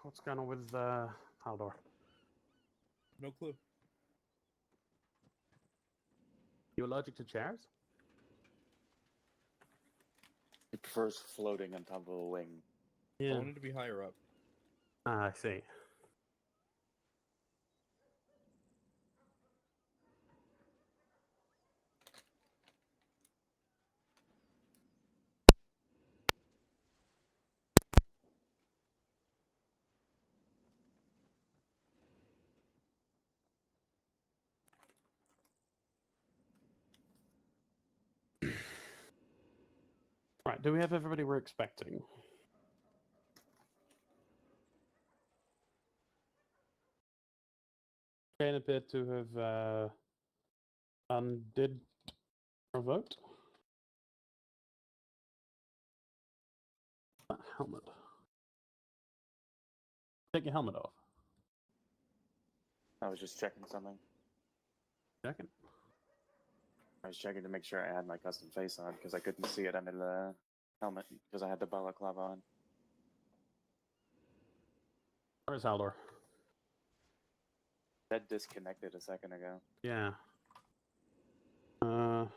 What's going on with Haldor? No clue. You allergic to chairs? He prefers floating on top of a wing. I wanted to be higher up. Ah, I see. Right, do we have everybody we're expecting? Kane appeared to have undid our vote. That helmet. Take your helmet off. I was just checking something. Second. I was checking to make sure I had my custom face on because I couldn't see it under the helmet because I had the balaclava on. Where's Haldor? That disconnected a second ago. Yeah. There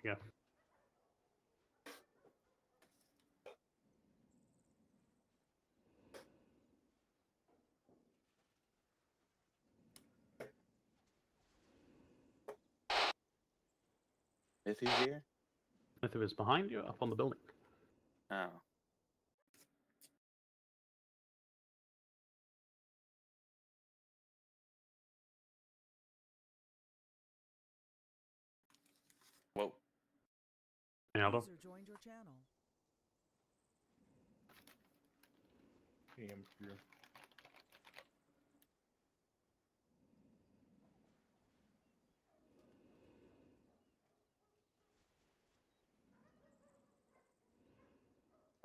you go. If he's here? If it was behind you, up on the building. Oh. Whoa. Hey, Haldor. User joined your channel. Damn screw.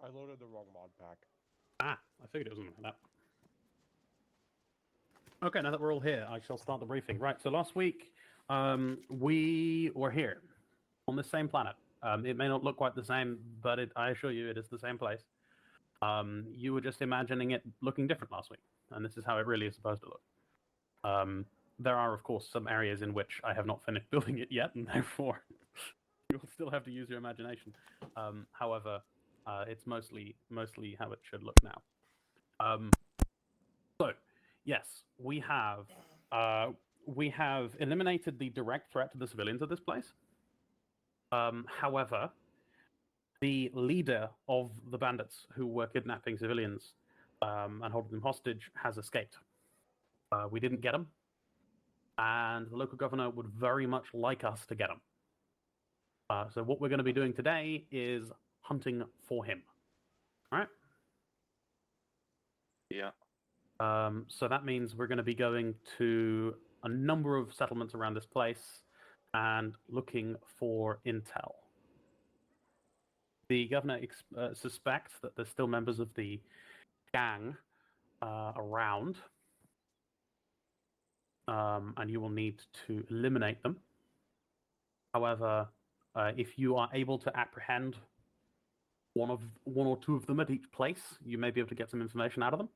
I loaded the wrong mod pack. Ah, I figured it was something like that. Okay, now that we're all here, I shall start the briefing. Right, so last week, we were here on the same planet. It may not look quite the same, but I assure you it is the same place. You were just imagining it looking different last week, and this is how it really is supposed to look. There are, of course, some areas in which I have not finished building it yet, and therefore you'll still have to use your imagination. However, it's mostly how it should look now. So, yes, we have eliminated the direct threat to the civilians of this place. However, the leader of the bandits who were kidnapping civilians and holding them hostage has escaped. We didn't get him, and the local governor would very much like us to get him. So what we're going to be doing today is hunting for him. All right? Yeah. So that means we're going to be going to a number of settlements around this place and looking for intel. The governor suspects that there's still members of the gang around, and you will need to eliminate them. However, if you are able to apprehend one or two of them at each place, you may be able to get some information out of them.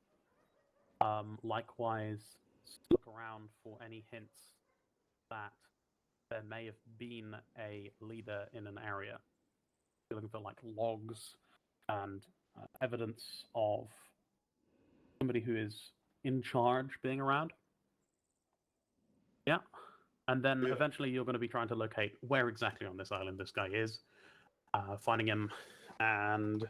Likewise, look around for any hints that there may have been a leader in an area. You're looking for like logs and evidence of somebody who is in charge being around. Yeah. And then eventually you're going to be trying to locate where exactly on this island this guy is, finding him and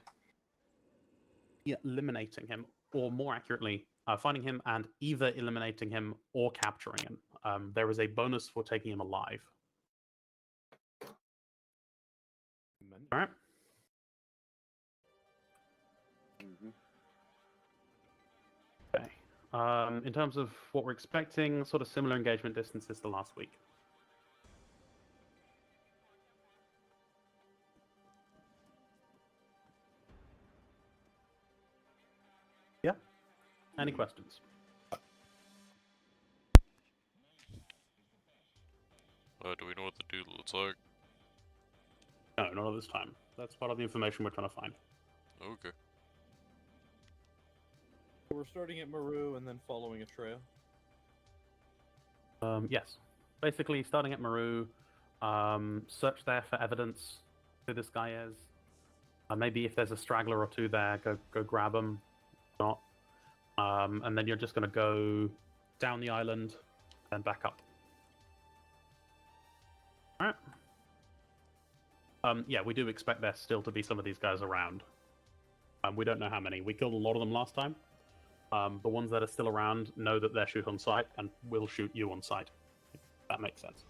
eliminating him, or more accurately, finding him and either eliminating him or capturing him. There is a bonus for taking him alive. All right. Mm-hmm. Okay. In terms of what we're expecting, sort of similar engagement distances to last week. Yeah? Any questions? Do we know what the dude looks like? No, not at this time. That's part of the information we're trying to find. Okay. We're starting at Maru and then following a trail. Yes. Basically, starting at Maru, search there for evidence who this guy is. Maybe if there's a straggler or two there, go grab them. Not. And then you're just going to go down the island and back up. Alright. Yeah, we do expect there still to be some of these guys around. We don't know how many. We killed a lot of them last time. The ones that are still around know that they're shoot on sight and will shoot you on sight. If that makes sense.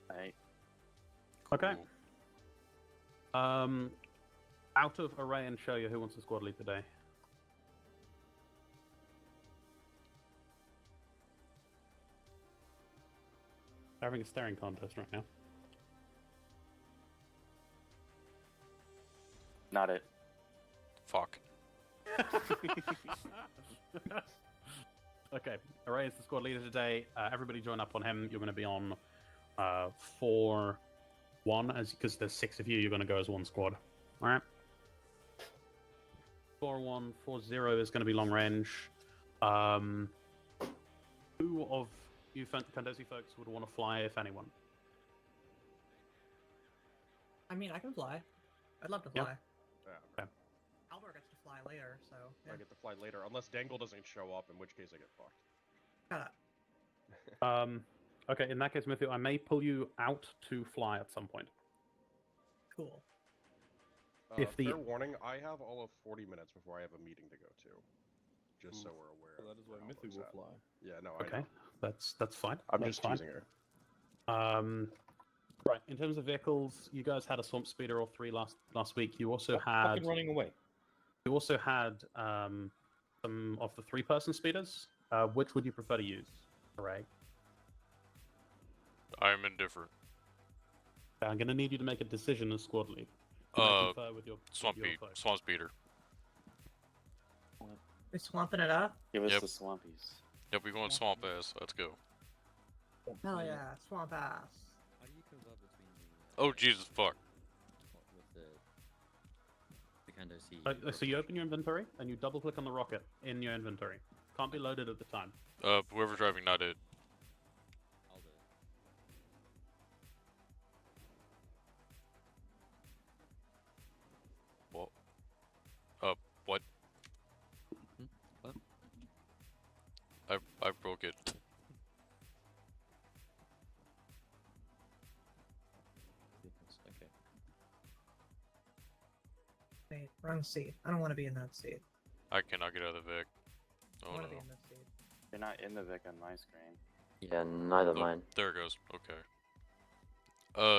Right. Okay. Cool. Out of Array and Show You, who wants a squad lead today? They're having a staring contest right now. Not it. Fuck. Okay, Array is the squad leader today. Everybody join up on him. You're going to be on 4-1, because there's 6 of you. You're going to go as one squad. All right. 4-1, 4-0 is going to be long range. Who of you Fantasy folks would want to fly, if anyone? I mean, I can fly. I'd love to Yeah. fly. Yeah, Albert gets to fly later, so yeah. I get to fly later, unless Dangle doesn't show up, in which case I get fucked. Shut up. Okay, in that case, Matthew, I may pull you out to fly at some point. Cool. If the- Fair warning, I have all of 40 minutes before I have a meeting to go to. Just so we're aware. So that is why how Mithu it's will at. fly. Yeah, no, I Okay, know. that's fine. I'm That's just fine. teasing her. Right. In terms of vehicles, you guys had a swamp speeder or 3 last week. You also Stop had fucking running away. some of the 3-person speeders. Which would you prefer to use, Array? I'm indifferent. I'm going to need you to make a decision as squad lead. Can I confer with your folks? Swamp speeder. We're swamping it up? Give us Yep. the swampies. Yep, we going swamp ass. Let's go. Hell yeah, swamp ass. How do you convert between the? Oh Jesus fuck. With the kind of see. So you open your inventory and you double click on the rocket in your inventory. Can't be loaded at the time. Whoever's driving, not it. I'll do it. What? What? What? I broke it. Goodness, okay. Wait, wrong seat. I don't want to be in that seat. I cannot get out of the Vic. I Oh want no. to be in this seat. You're not in the Vic on my screen. Yeah, neither Oh, mine. there it goes. Okay.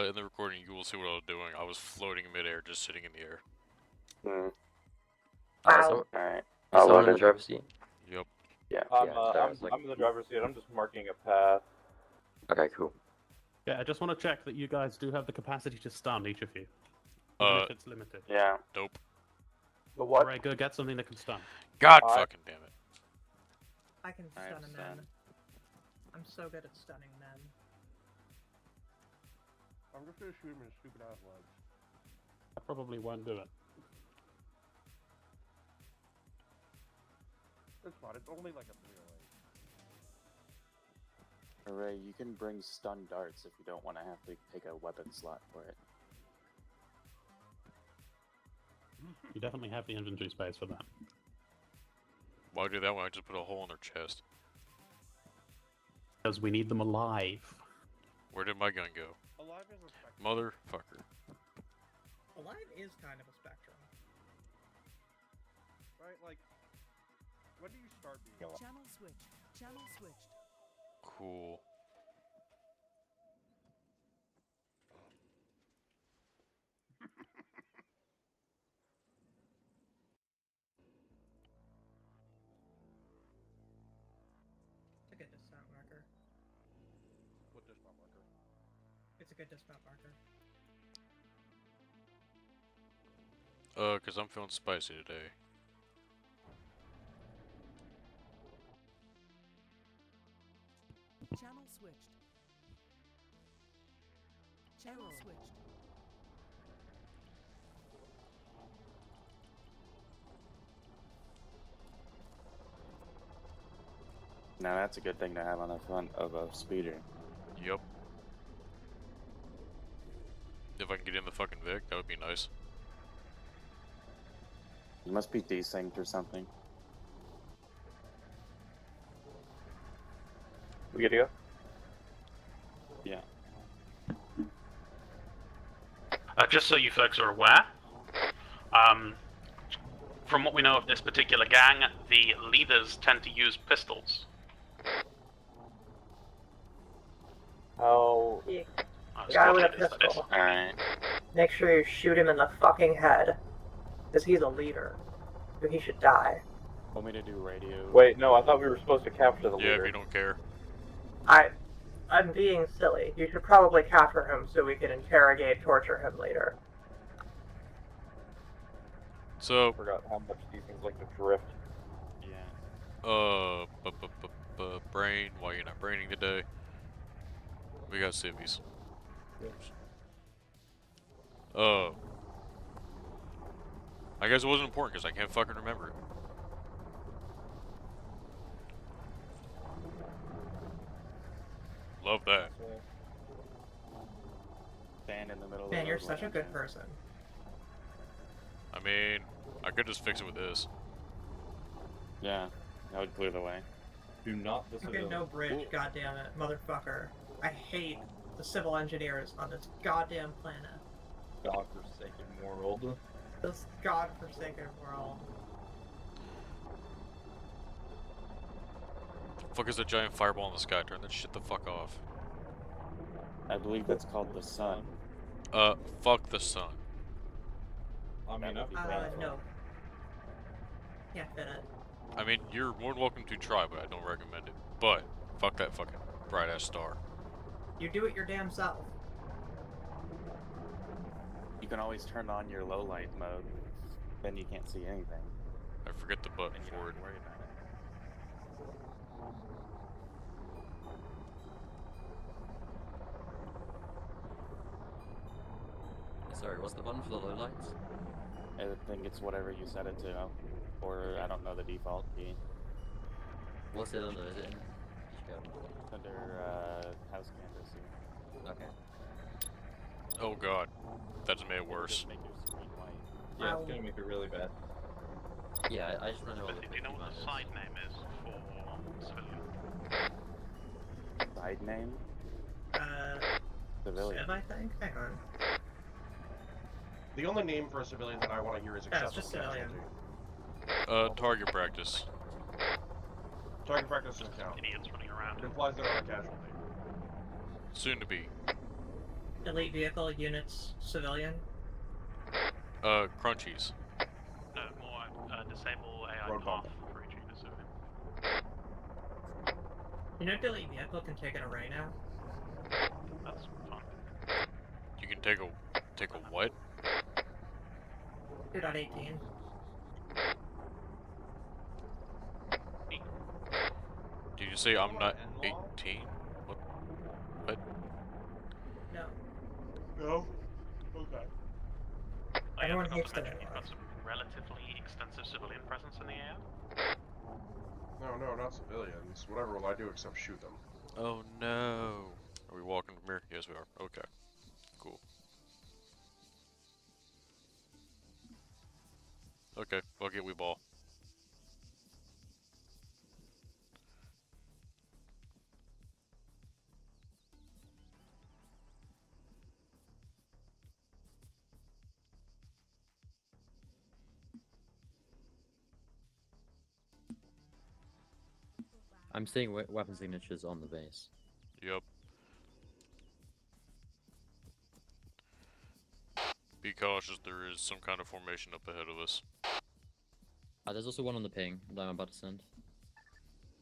In the recording, you will see what I was doing. I was floating in midair, just sitting in the air. Hmm. So, Alright. is someone in the loaded. driver's seat? Yep. Yeah. Yeah, so I was like- I'm in the driver's seat. I'm just marking a path. Okay, cool. Yeah, I just want to check that you guys do have the capacity to stun, each of you. Even if it's limited. Yeah. Dope. The what? Alright, go get something that can stun. God I- fucking damn it. I can I stun a have man. stun. I'm so good at stunning men. I'm just gonna shoot him in his stupid ass legs. I probably won't do it. It's fine, it's only like a 308. Hooray, you can bring stun darts if you don't want to have to take a weapon slot for it. You definitely have the inventory space for that. Why do that when I just put a hole in their chest? Because we need them alive. Where did my gun go? Alive is a spectrum. Motherfucker. Alive is kind of a spectrum. Right? Like, when do you start being alive? Channel switched. Channel switched. Cool. It's a good dismount marker. What dismount marker? It's a good dismount marker. Cause I'm feeling spicy today. Channel switched. Channel switched. Now that's a good thing to have on the front of a speeder. Yep. If I can get in the fucking Vic, that would be nice. You must be desynced or something. We good to go? Yeah. Just so you folks are aware, from what we know of this particular gang, the leaders tend to use pistols. How? Guy with a That is. pistol. Alright. Make sure you shoot him in the fucking head. Because he's a leader. So he should die. Want me to do radio? Wait, no, I thought we were supposed to capture the Yeah, leader. if you don't care. I'm being silly. You should probably capture him so we can interrogate, torture him later. So, Forgot how much these things like to drift. Yeah. brain, why you're not braining today? We got civvies. I guess it wasn't important because I can't fucking remember it. Love that. Stand in the middle Man, of the you're road such a like good that. person. I mean, I could just fix it with this. Yeah, that would clear the way. Do not listen Okay, to no bridge, goddammit, motherfucker. I hate the civil engineers on this goddamn planet. godforsaken world. This godforsaken world. Fuck is a giant fireball in the sky? Turn that shit the fuck off. I believe that's called the sun. Fuck the sun. I mean, That would be No. Can't fit it. I mean, you're more than welcome to try, but I don't recommend it. But, fuck that fucking bright ass star. You do it your damn self. You can always turn on your low light mode. Then you can't see anything. I forget the button And you for don't it. have to worry about it. Sorry, what's the button for the low lights? I think it's whatever you set it to. Or I don't know the default key. What's it under? Is it in? It's under house canvas. Okay. Oh god. That just made it worse. Just make your screen white. Yeah, it's gonna make it really bad. Yeah, I just want to know what the Do you know what the side name is for civilian? Side name? Civilian. Civ, I think? Hang on. The only name for a civilian that I want to hear is Yeah, it's excessive just civilian. casualty. Target practice. Target practice doesn't count. Idiots running around. It implies they're on a casualty. Soon to be. Elite vehicle units, civilian. Crunchies. No, more disable AI Road path bump. for each unit civilian. You know, delete vehicle can take an array now. That's fun. You can take a what? 2.18. Did you say I'm not 18? What? No. No? Okay. Everyone Not hates to the mention you've new got some relatively extensive civilian presence in the air. No, not civilians. Whatever will I do except shoot them? Oh no. Are we walking from here? Yes, we are. Okay. Cool. Okay, fuck it, we ball. I'm seeing weapon signatures on the base. Yep. Be cautious, there is some kind of formation up ahead of us. There's also one on the ping that I'm about to send.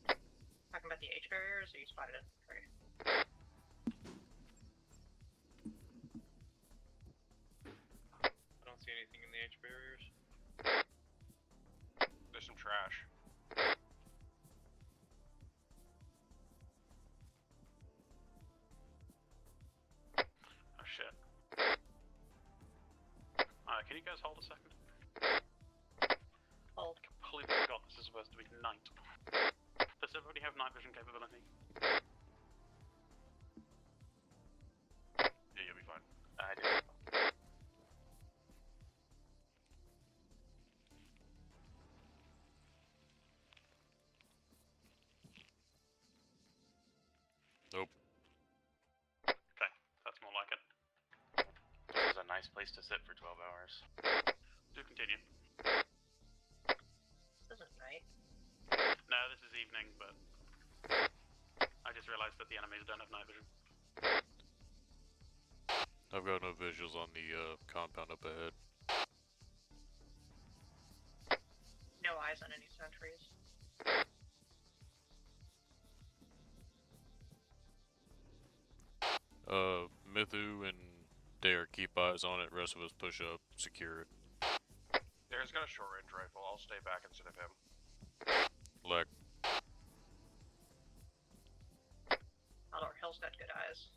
Talking about the H barriers, or you spotted it? Right. I don't see anything in the H barriers. There's some trash. you guys hold a second? Hold. Completely forgot this is supposed to be night. Does everybody have night vision capability? Yeah, you'll be fine. I did. Nope. Okay, that's more like it. This is a nice place to sit for 12 hours. Do continue. This isn't night. No, this is evening, but I just realized that the enemies don't have night vision. I've got no visuals on the compound up ahead. No eyes on any sentries. Mithu and Dare keep eyes on it. Rest of us push up, secure it. Dare's got a short range rifle. I'll stay back instead of him. Lek. Haldor Hill's got good eyes.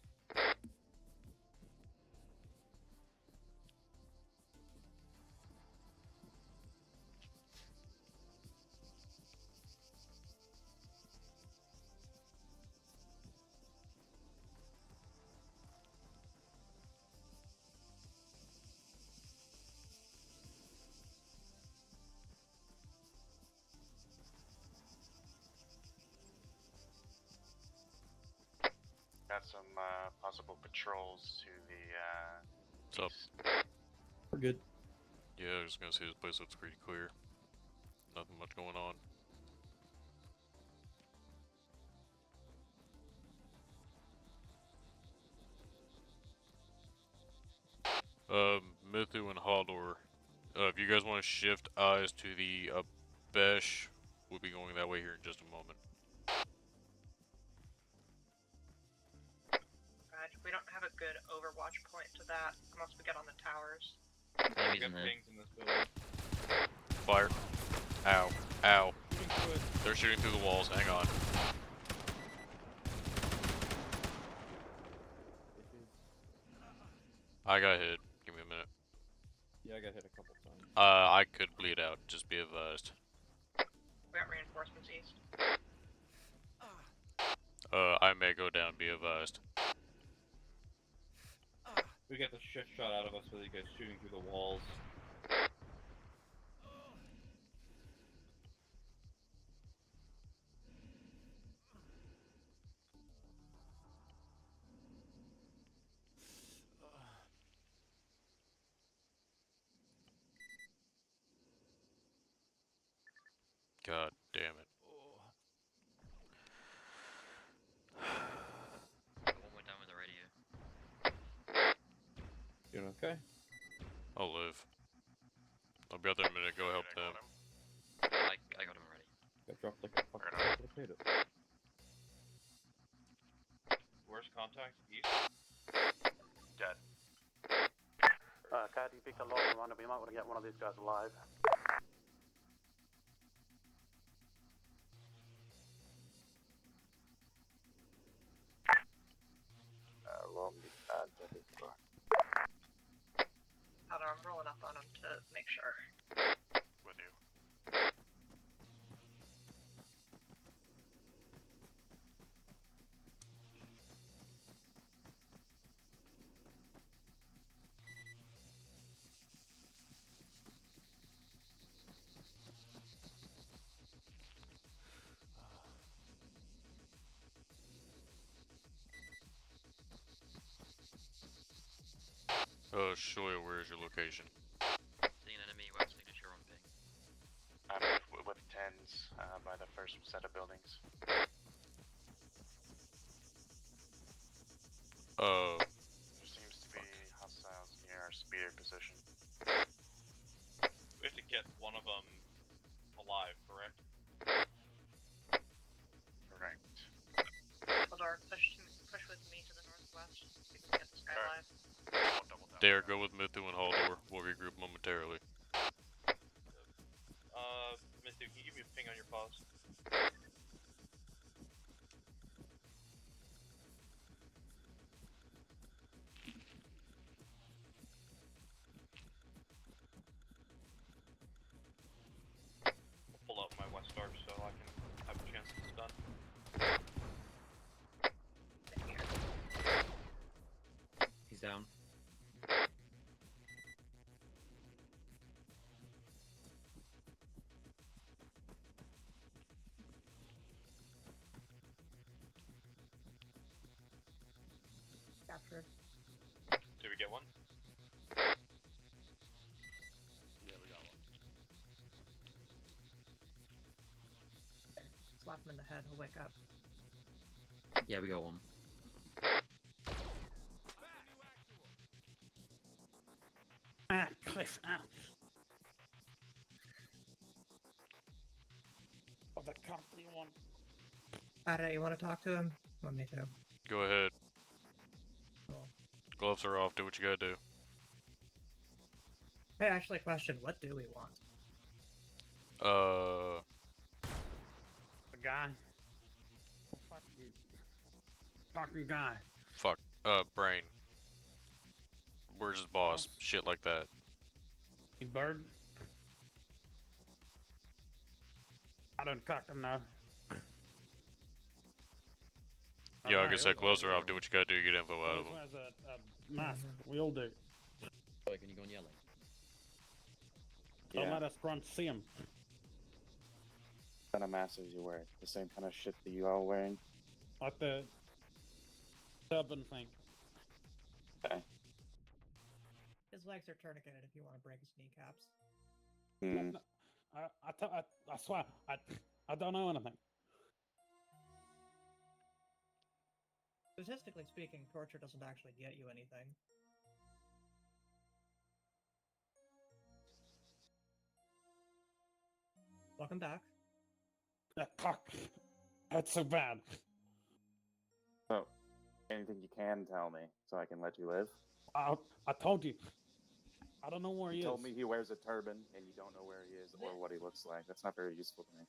Got some possible patrols to the What's up? east. We're good. Yeah, I was gonna say this place looks pretty clear. Nothing much going on. Mithu and Haldor, if you guys want to shift eyes to the Besh, we'll be going that way here in just a moment. Right, we don't have a good overwatch point to that unless we get on the towers. Enemies We in got there. pings in this building. Fire. Ow. Ow. Shooting through it. They're shooting through the walls. Hang on. I got hit. Give me a minute. Yeah, I got hit a couple times. I could bleed out. Just be advised. We got reinforcements east. I may go down. Be advised. We get the shit shot out of us with you guys shooting through the walls. God damn it. One more down with the radio. Doing okay? I'll live. I'll be out there in a minute. Go help them. I got him already. Got dropped like a fucking sack of potatoes. Where's contact? East? Dead. Cat, you picked a long one, and we might want to get one of these guys alive. Haldor, I'm rolling up on him to make sure. With you. Shoya, where is your location? Seeing enemy web signature on ping. I'm with tens by the first set of buildings. There seems to be hostiles near our speeder position. We have to get one of them alive, correct? Correct. Haldor, push with me to the northwest so we can get this guy Alright. alive. Double down. Dare, go with Mithu and Haldor. We'll regroup momentarily. Mithu, can you give me a ping on your pause? captured. Did we get one? Yeah, we got one. Slap him in the head, he'll wake up. Yeah, we got one. Ah, Cliff, ow. What the cock do you want? I don't know, you want to talk to him? Want me to? Go ahead. Cool. Gloves are off. Do what you gotta do. Hey, actually, question, what do we want? The guy. Fucking guy. Fuck. Brain. Where's his boss? Shit like that. You bird. I don't cock him now. Yeah, like I said, gloves are off. Do what you gotta do. Get info out of Always him. wears a mask. We all do. Wait, can you go on yellow? Don't Yeah. let us grunt see him. What kind of masters you wear? The same kind of shit that you all wearing? Like the turban thing. Okay. His legs are tourniqueted if you want to break his kneecaps. Hmm. No, I swear, I don't know anything. Statistically speaking, torture doesn't actually get you anything. Welcome back. That cock. That's so bad. So, anything you can tell me so I can let you live? I told you. I don't know where he You is. told me he wears a turban and you don't know where he is or what he looks like. That's not very useful to me.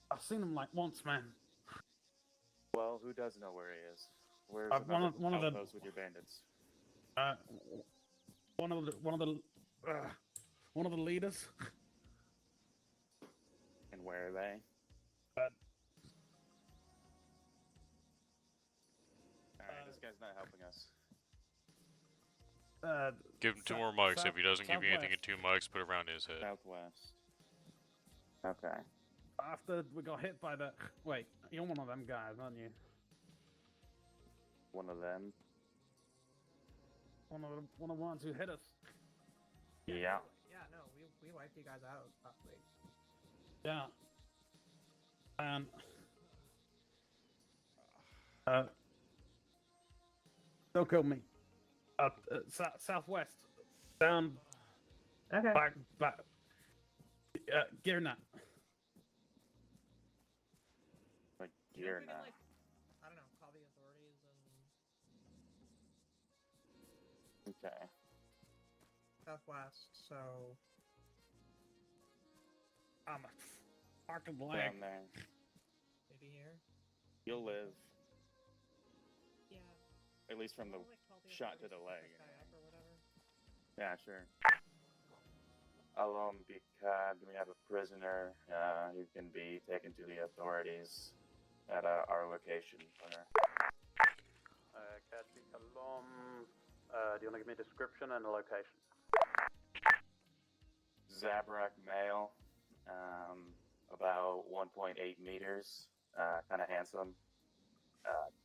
I've seen him like once, man. Well, who does know where he is? Where's one another of the- outpost with your bandits? One of the leaders. And where are they? Alright, this guy's not helping us. Give him two more mics. If he doesn't give you anything in 2 mics, put it around his head. Southwest. Okay. After we got hit by the. Wait, you're one of them guys, aren't you? One of them. One of the ones who hit us. Yeah. Yeah, no, we wiped you guys out last week. Yeah. And don't kill me. Southwest, down, Okay. back. Gearnut. Like, You know, gear if we can, now. like, I don't know, call the authorities and Okay. Southwest, so I'm a fucking leg. Down there. maybe here. You'll live. Yeah. At least from the We'll, like, call the shot to the authorities, leg. pick this guy up or whatever. Yeah, sure. Alone because we have a prisoner who can be taken to the authorities at our location. Catchy Alum. Do you want to give me a description and a location? Zabrak male, about 1.8 meters, kind of handsome,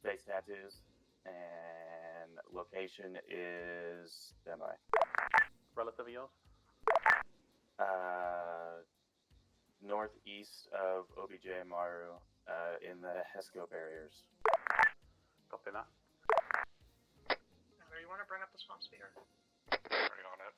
face tattoos, and location is standby. Relative of yours? Northeast of OBJ Maru, in the Hesco barriers. Copy that. Heather, you want to bring up the swamp speeder? Already on it.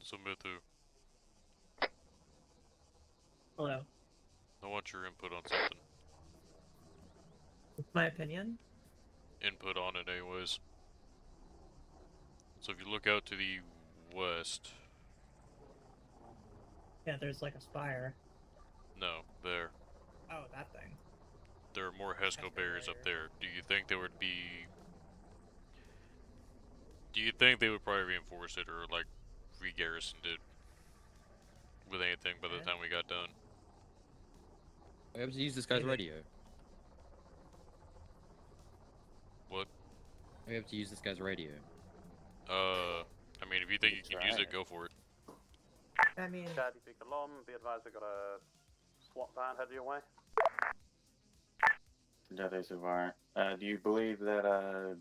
So Mithu, Hello. I want your input on something. My opinion? Input on it, anyways. So if you look out to the west, Yeah, there's like a spire. no, there. Oh, that thing. There are more Hesco barriers up there. Do you think there would be... Do you think they would probably reinforce it or, like, re-garrisoned it with anything by the Yeah. time we got done? Are we able to use this guy's Maybe. radio? What? Are we able to use this guy's radio? I mean, if you think you can use it, go for it. I mean, Chad, you pick alarm. Be advised, I got a SWAT van headed your way. Nothing so far. Do you believe that a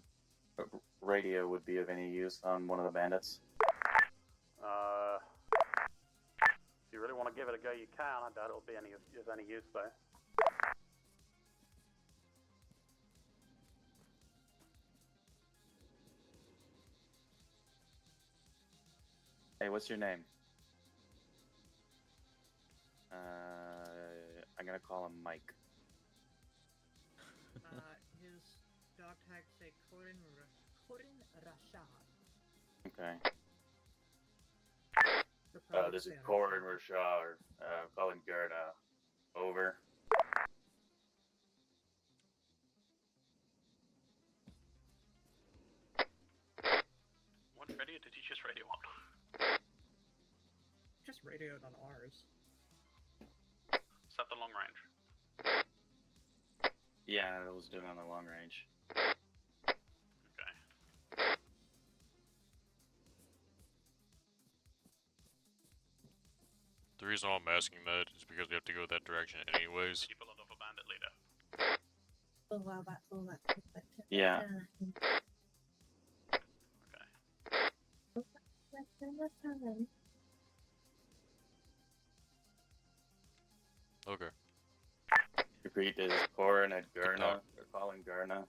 radio would be of any use on one of the bandits? If you really want to give it a go, you can. I doubt it'll be of any use, though. Hey, what's your name? I'm gonna call him Mike. his dog tags say Corin Rashad. Okay. They're probably This is Spanish. Corin Rashad. Calling Gerda. Over. What radio did you just radio on? Just radioed on ours. Is that the long range? Yeah, I was doing on the long range. Okay. The reason why I'm asking that is because we have to go that direction anyways. Did you pull it off a bandit leader? Yeah. Okay. Repeat, this is Corin at Good Gurna. talk. They're calling Gurna.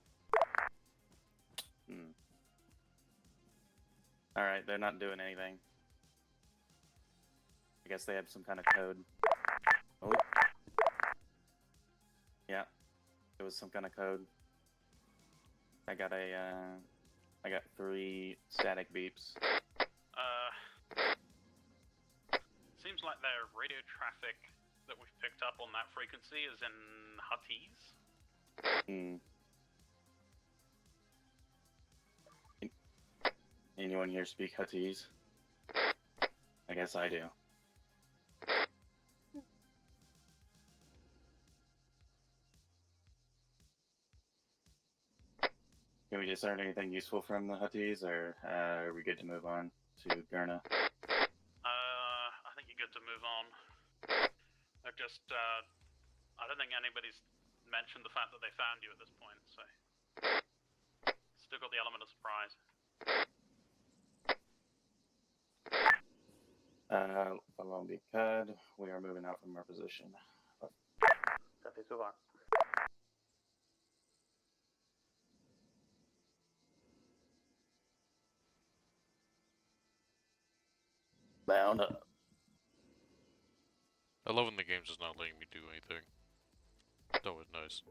Alright, they're not doing anything. I guess they have some kind of code. Oh. Yeah. It was some kind of code. I got 3 static beeps. Seems like their radio traffic that we've picked up on that frequency is in Huttese. Anyone here speak Huttese? I guess I do. Can we discern anything useful from the Huttese, or are we good to move on to Gurna? I think you're good to move on. They're just, I don't think anybody's mentioned the fact that they found you at this point, so... Still got the element of surprise. Along the CUD, we are moving out from our position. Copy so far. Bound up. I love when the game's just not letting me do anything. It's always nice.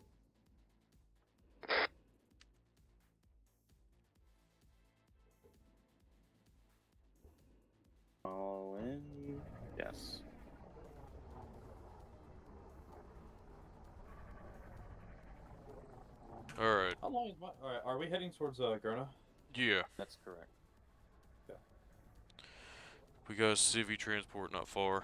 All in? Yes. Alright. How long is my... Alright, are we heading towards Gurna? Yeah. That's correct. We got a civvy transport not far.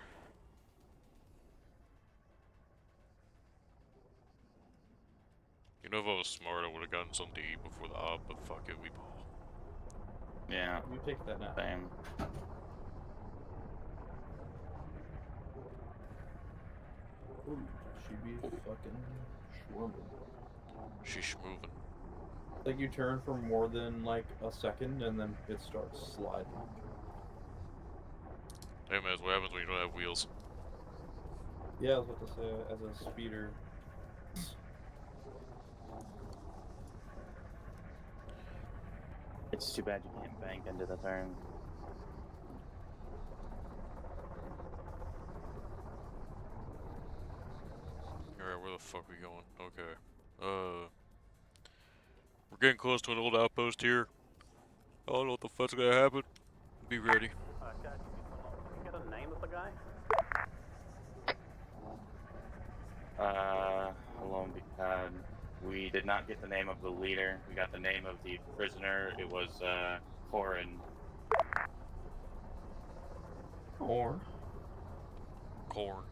You know, if I was smart, I would have gotten something to eat before the op, but fuck it, we ball. Yeah. You take that now. Same. Ooh, she be fucking schwarming. She's schmoovin'. Like you turn for more than like a second and then it starts sliding. Hey man, that's what happens when you don't have wheels. Yeah, I was about to say, as a speeder. It's too bad you can't bank into the turn. Alright, where the fuck we going? Okay. We're getting close to an old outpost here. I don't know what the fuck's gonna happen. Be ready. Chad, can you get a name of the guy? We did not get the name of the leader. We got the name of the prisoner. It was Corin. Or Corn.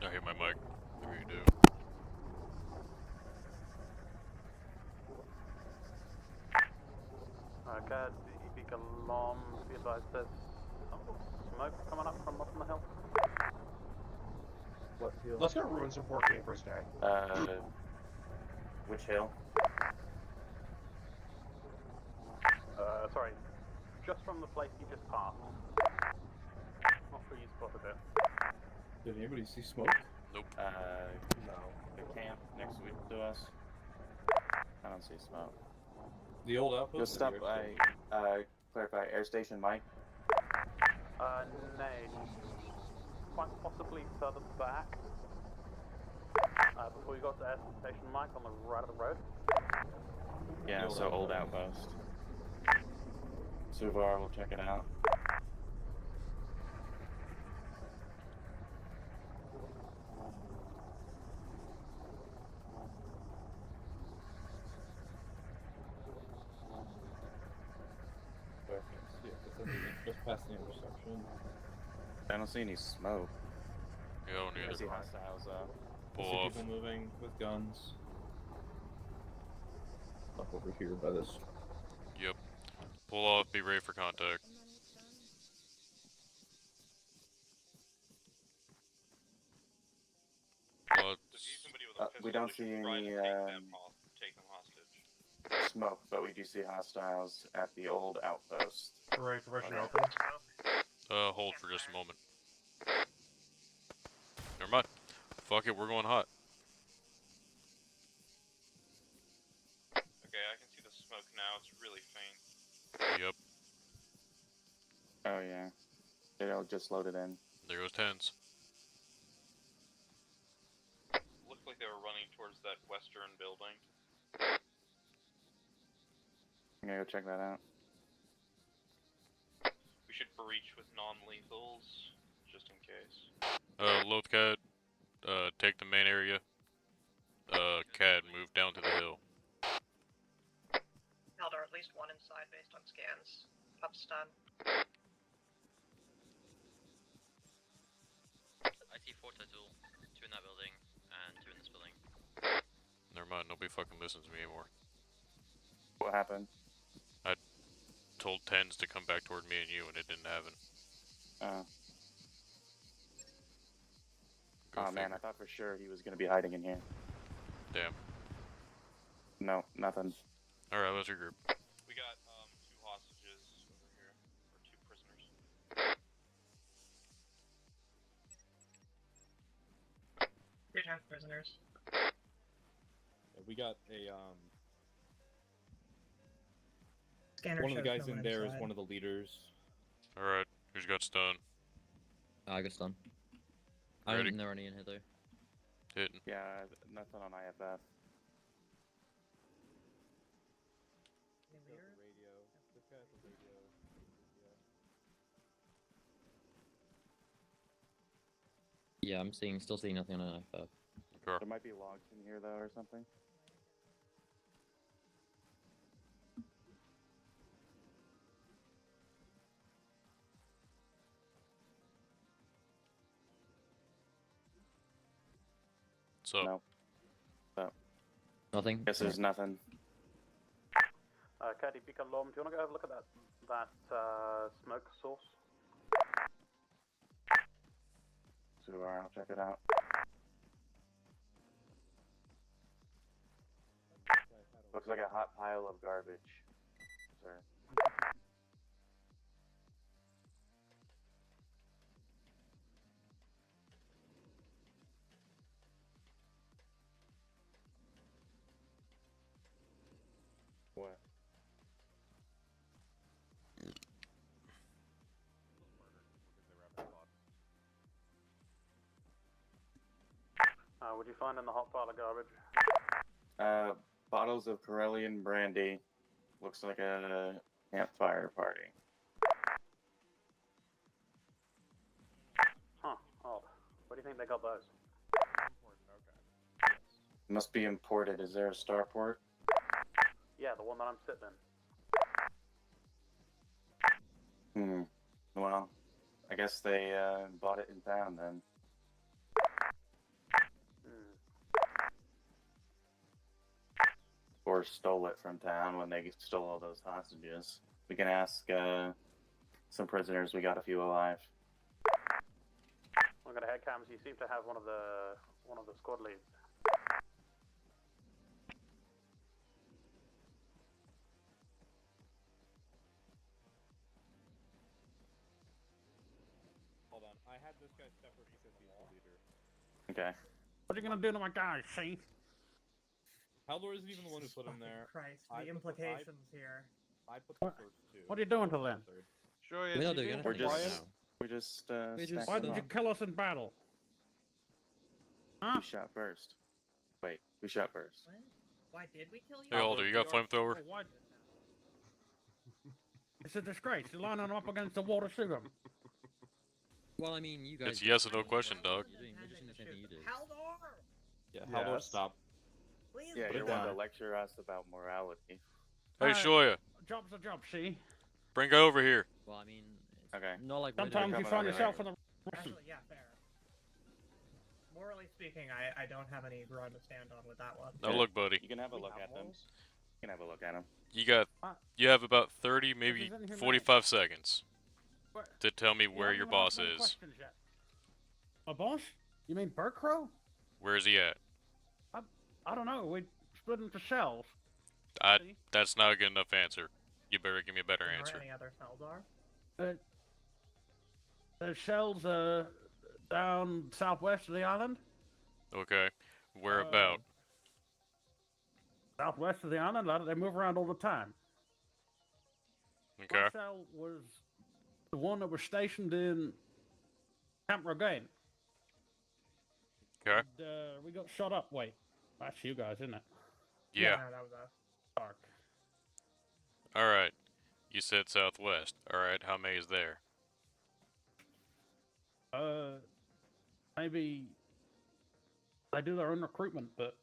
I hear my mic. I really do. Okay, big alarm. Be advised, there's some sort of smoke coming up from up on the hill. what hill? Let's go ruin some poor campers day. Which hill? Sorry, just from the place you just passed. Not sure you spotted it. Did anybody see smoke? Nope. No. The camp next week to us. I don't see smoke. The old outpost. You'll stop by, clarify, air station Mike. No. Quite possibly further back. Before you got to Air Station Mike on the right of the road. Yeah, Old so old outpost. Suvar will check it out. I can't see it. It's in the, just past the intersection. I don't see any smoke. Yeah, I don't I see either. hostiles I Pull see off. people moving with guns. Up over here by this. Yep. Pull off. Be ready for contact. Somebody with a pistol, we don't should see try to any take them hostage. smoke, but we do see hostiles at the old outpost. Right, permission Okay. open. Hold for just a moment. Never mind. Fuck it, we're going hot. Okay, I can see the smoke now. It's really faint. Yep. Oh yeah. They all just loaded in. There goes tens. Looked like they were running towards that western building. I'm gonna go check that out. We should breach with non-lethals, just in case. Lothcat, take the main area. Cad, move down to the hill. Eldar, at least one inside based on scans. Up stun. I see 4 total. 2 in that building, and 2 in this building. Never mind, nobody fucking listens to me anymore. What happened? Told tens to come back toward me and you, and it didn't happen. Go Oh man, figure. I thought for sure he was gonna be hiding in here. Damn. No, nothing. Alright, let's regroup. We got 2 hostages over here, or 2 prisoners. 2 times prisoners. Yeah, we got a Scanner one of the shows guys no in one there is inside. one of the leaders. Alright, who's got stun? I got stun. I Ready? don't know any in here though. Hitting. Yeah, nothing on IFF. Radio. This guy has a radio. Yeah, I'm still seeing nothing on IFF. Okay. There might be logs in here though, or something. So, No. Nothing? Guess there's nothing. Caddy, big alarm. Do you want to go have a look at that smoke source? Suvar, I'll check it out. Looks like a hot pile of garbage, sir. What? What'd you find in the hot pile of garbage? Bottles of Corellian brandy. Looks like a campfire party. do you think they got those? Important, okay. Must be imported. Is there a starport? Yeah, the one that I'm sitting in. Hmm. Well, I guess they bought it in town then. Or stole it from town when they stole all those hostages. We can ask some prisoners. We got a few alive. I'm gonna head cams. You seem to have one of the squad leads. Hold on. I had this guy separate because he's the leader. Okay. What are you gonna do to my guys, see? Haldor isn't even the one who put him there. Christ, I the put- implications here. I put the What? first two. What are you doing to them? Third. Sure, We're not doing We're anything just right now. we're just We just, Why stacking did you up. kill us in battle? Huh? Who shot first? Wait, who shot first? What? Why did we kill you? Hey, Alder, you got flamethrower? Oh, what? It's a disgrace. You're lining them up against the wall to shoot them. Well, I mean, you guys. It's yes or no question, dog. You're just doing the same thing you did. Haldor! Yeah, Haldor, Yes. stop. Please Yeah, Put you're it one down. to lecture us about morality. Hey, Alright. Shoya, Job's a job, see? bring her over here. Well, I mean, it's Okay. not like we're Sometimes doing you coming find over yourself here. in the Actually, yeah, fair. Morally speaking, I don't have any ground to stand on with that one. Now Yeah. look, buddy. You can have a We look have at them. walls? You can have a look at them. You have about 30, maybe isn't humane. 45 seconds What? to tell me You where haven't your even asked boss many is. questions yet. My boss? You mean Burkrow? Where is he at? I don't know. We split into cells. That's not a good enough answer. You better give me a better Are answer. any other cells are? The cells down southwest of the island. Okay. Where about? Southwest of the island. They move around all the time. Okay. My cell was the one that was stationed in Camp Rogaine. Okay. And, we got shot up. Wait, that's you guys, isn't it? Yeah. that was us. Dark. Alright. You said southwest. Alright, how many is there? Maybe they do their own recruitment, but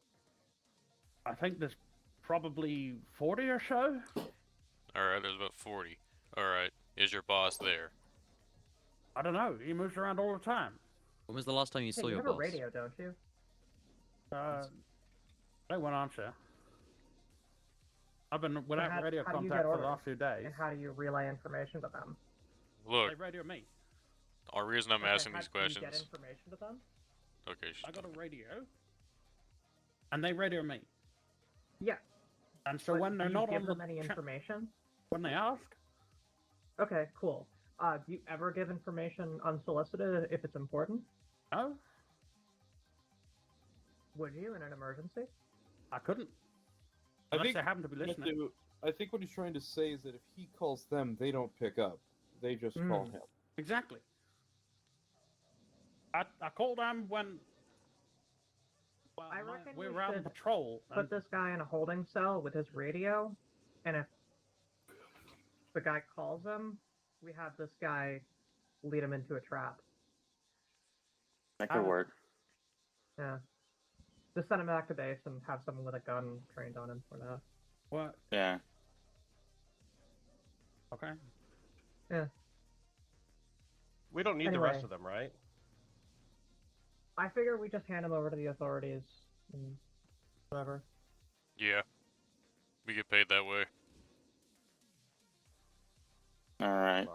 I think there's probably 40 or so. Alright, there's about 40. Alright. Is your boss there? I don't know. He moves around all the time. When was the last time you Hey, saw you your have a boss? radio, don't you? They went on, sir. I've been without how- radio how do you contact get for the orders? last few days. And how do you relay information to them? Look, They radio me. our reason I'm Okay, asking how these do you get questions. information to them? Okay, I got a radio, and they radio me. Yeah. And so But when they're do you not give on them the any information? when they ask, Okay, cool. Do you ever give information unsolicited if it's important? no, Would you in an emergency? I couldn't. I Unless think they happen to be listening. I think what he's trying to say is that if he calls them, they don't pick up. They just call him. Exactly. I called them when I reckon we we were out on should patrol. Put this guy in a holding cell with his radio, and if the guy calls him, we have this guy lead him into a trap. That could work. Yeah. Just send him back to base and have someone with a gun trained on him for that. What? Yeah. Okay. Yeah. We don't need the Anyway. rest of them, right? I figure we just hand him over to the authorities and whatever. Yeah. We get paid that way. All right.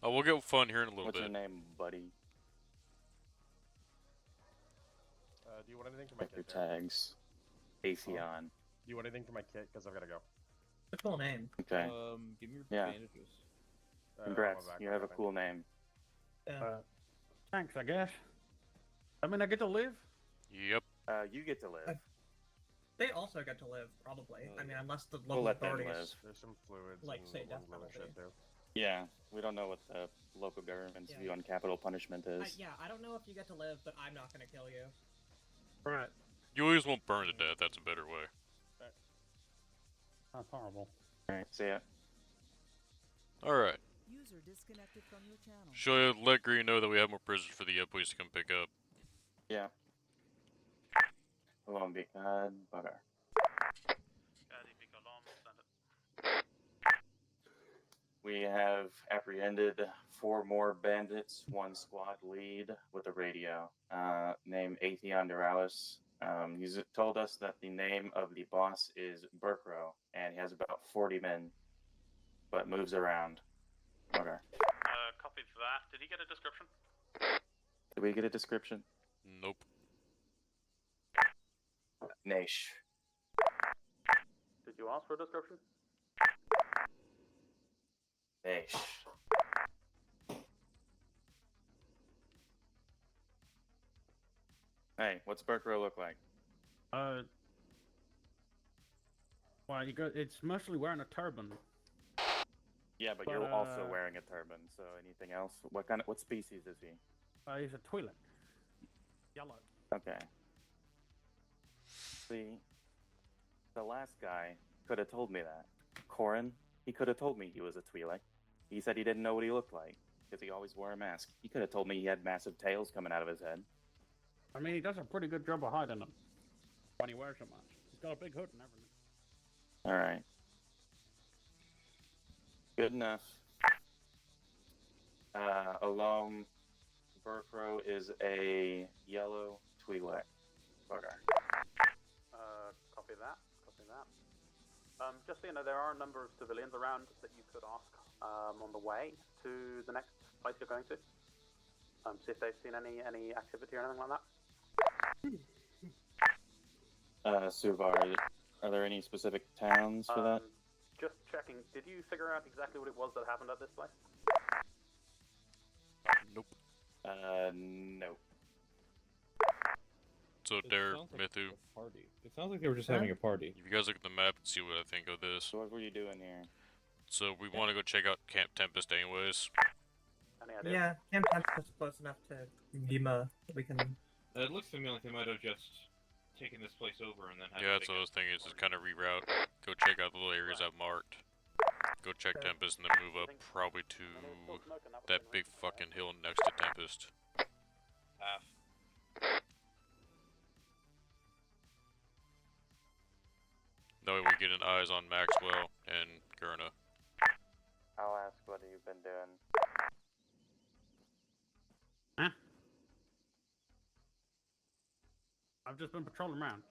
Oh, we'll get fun here in a little What's bit. your name, buddy? Do you want anything from my Check your kit? There? tags. Atheon. Do you want anything from my kit? Because I've got to go. It's a cool name. Okay. Give me your Yeah. bandages. Congrats. back, You I have a think. cool name. Yeah. Thanks, I guess. I mean, I get to live. Yep. You get to live. They also get to live, probably. I mean, unless the We'll local let them authorities live. There's some fluids like and say death little penalty. shit too. Yeah. We don't know what the local government's Yeah. view on capital punishment is. Yeah, I don't know if you get to live, but I'm not gonna kill you. Right. You always won't burn to death. That's a better way. That's horrible. All right. See ya. Alright. User disconnected from your channel. Should let Green know that we have more prisoners for the police to come pick up. Yeah. Hold on, bugger. We have apprehended 4 more bandits, 1 squad lead with a radio, named Atheon Doralis. He's told us that the name of the boss is Burkrow, and he has about 40 men, but moves around. Okay. Copy that. Did he get a description? Did we get a description? Nope. Newish. Did you ask for a description? Newish. Hey, what's Burkrow look like? Well, it's mostly wearing a turban. Yeah, but you're also wearing a turban, so anything else? What species is he? He's a Twi'lek. Yellow. Okay. See, the last guy could have told me that. Corin, he could have told me he was a Twi'lek. He said he didn't know what he looked like, because he always wore a mask. He could have told me he had massive tails coming out of his head. I mean, he does a pretty good job of hiding them when he wears them. He's got a big hood and everything. Alright. Good enough. Alone, Burkrow is a yellow Twi'lek. Bugger. Copy that. Copy that. Just so you know, there are a number of civilians around that you could ask on the way to the next place you're going to. See if they've seen any activity or anything like that. Suvar, are there any specific towns for that? Just checking. Did you figure out exactly what it was that happened at this place? Nope. Nope. So, It Dare, sounds like Mithu, a party. It sounds like they were just having a party. if you guys look at the map and see what I think of this. So what were you doing here? So, we want to go check out Camp Tempest anyways. Any idea? Yeah, Camp Tempest is close enough to Gima. We can. It looks to me like they might have just taken this place over and then had Yeah, that's what I was thinking, is just kind of reroute. Go check out the little areas I've marked. Go check Okay. Tempest and then move up probably to that big fucking hill next to Tempest. Half. That way we get an eyes on Maxwell and Gurna. I'll ask what you've been doing. Huh? I've just been patrolling around.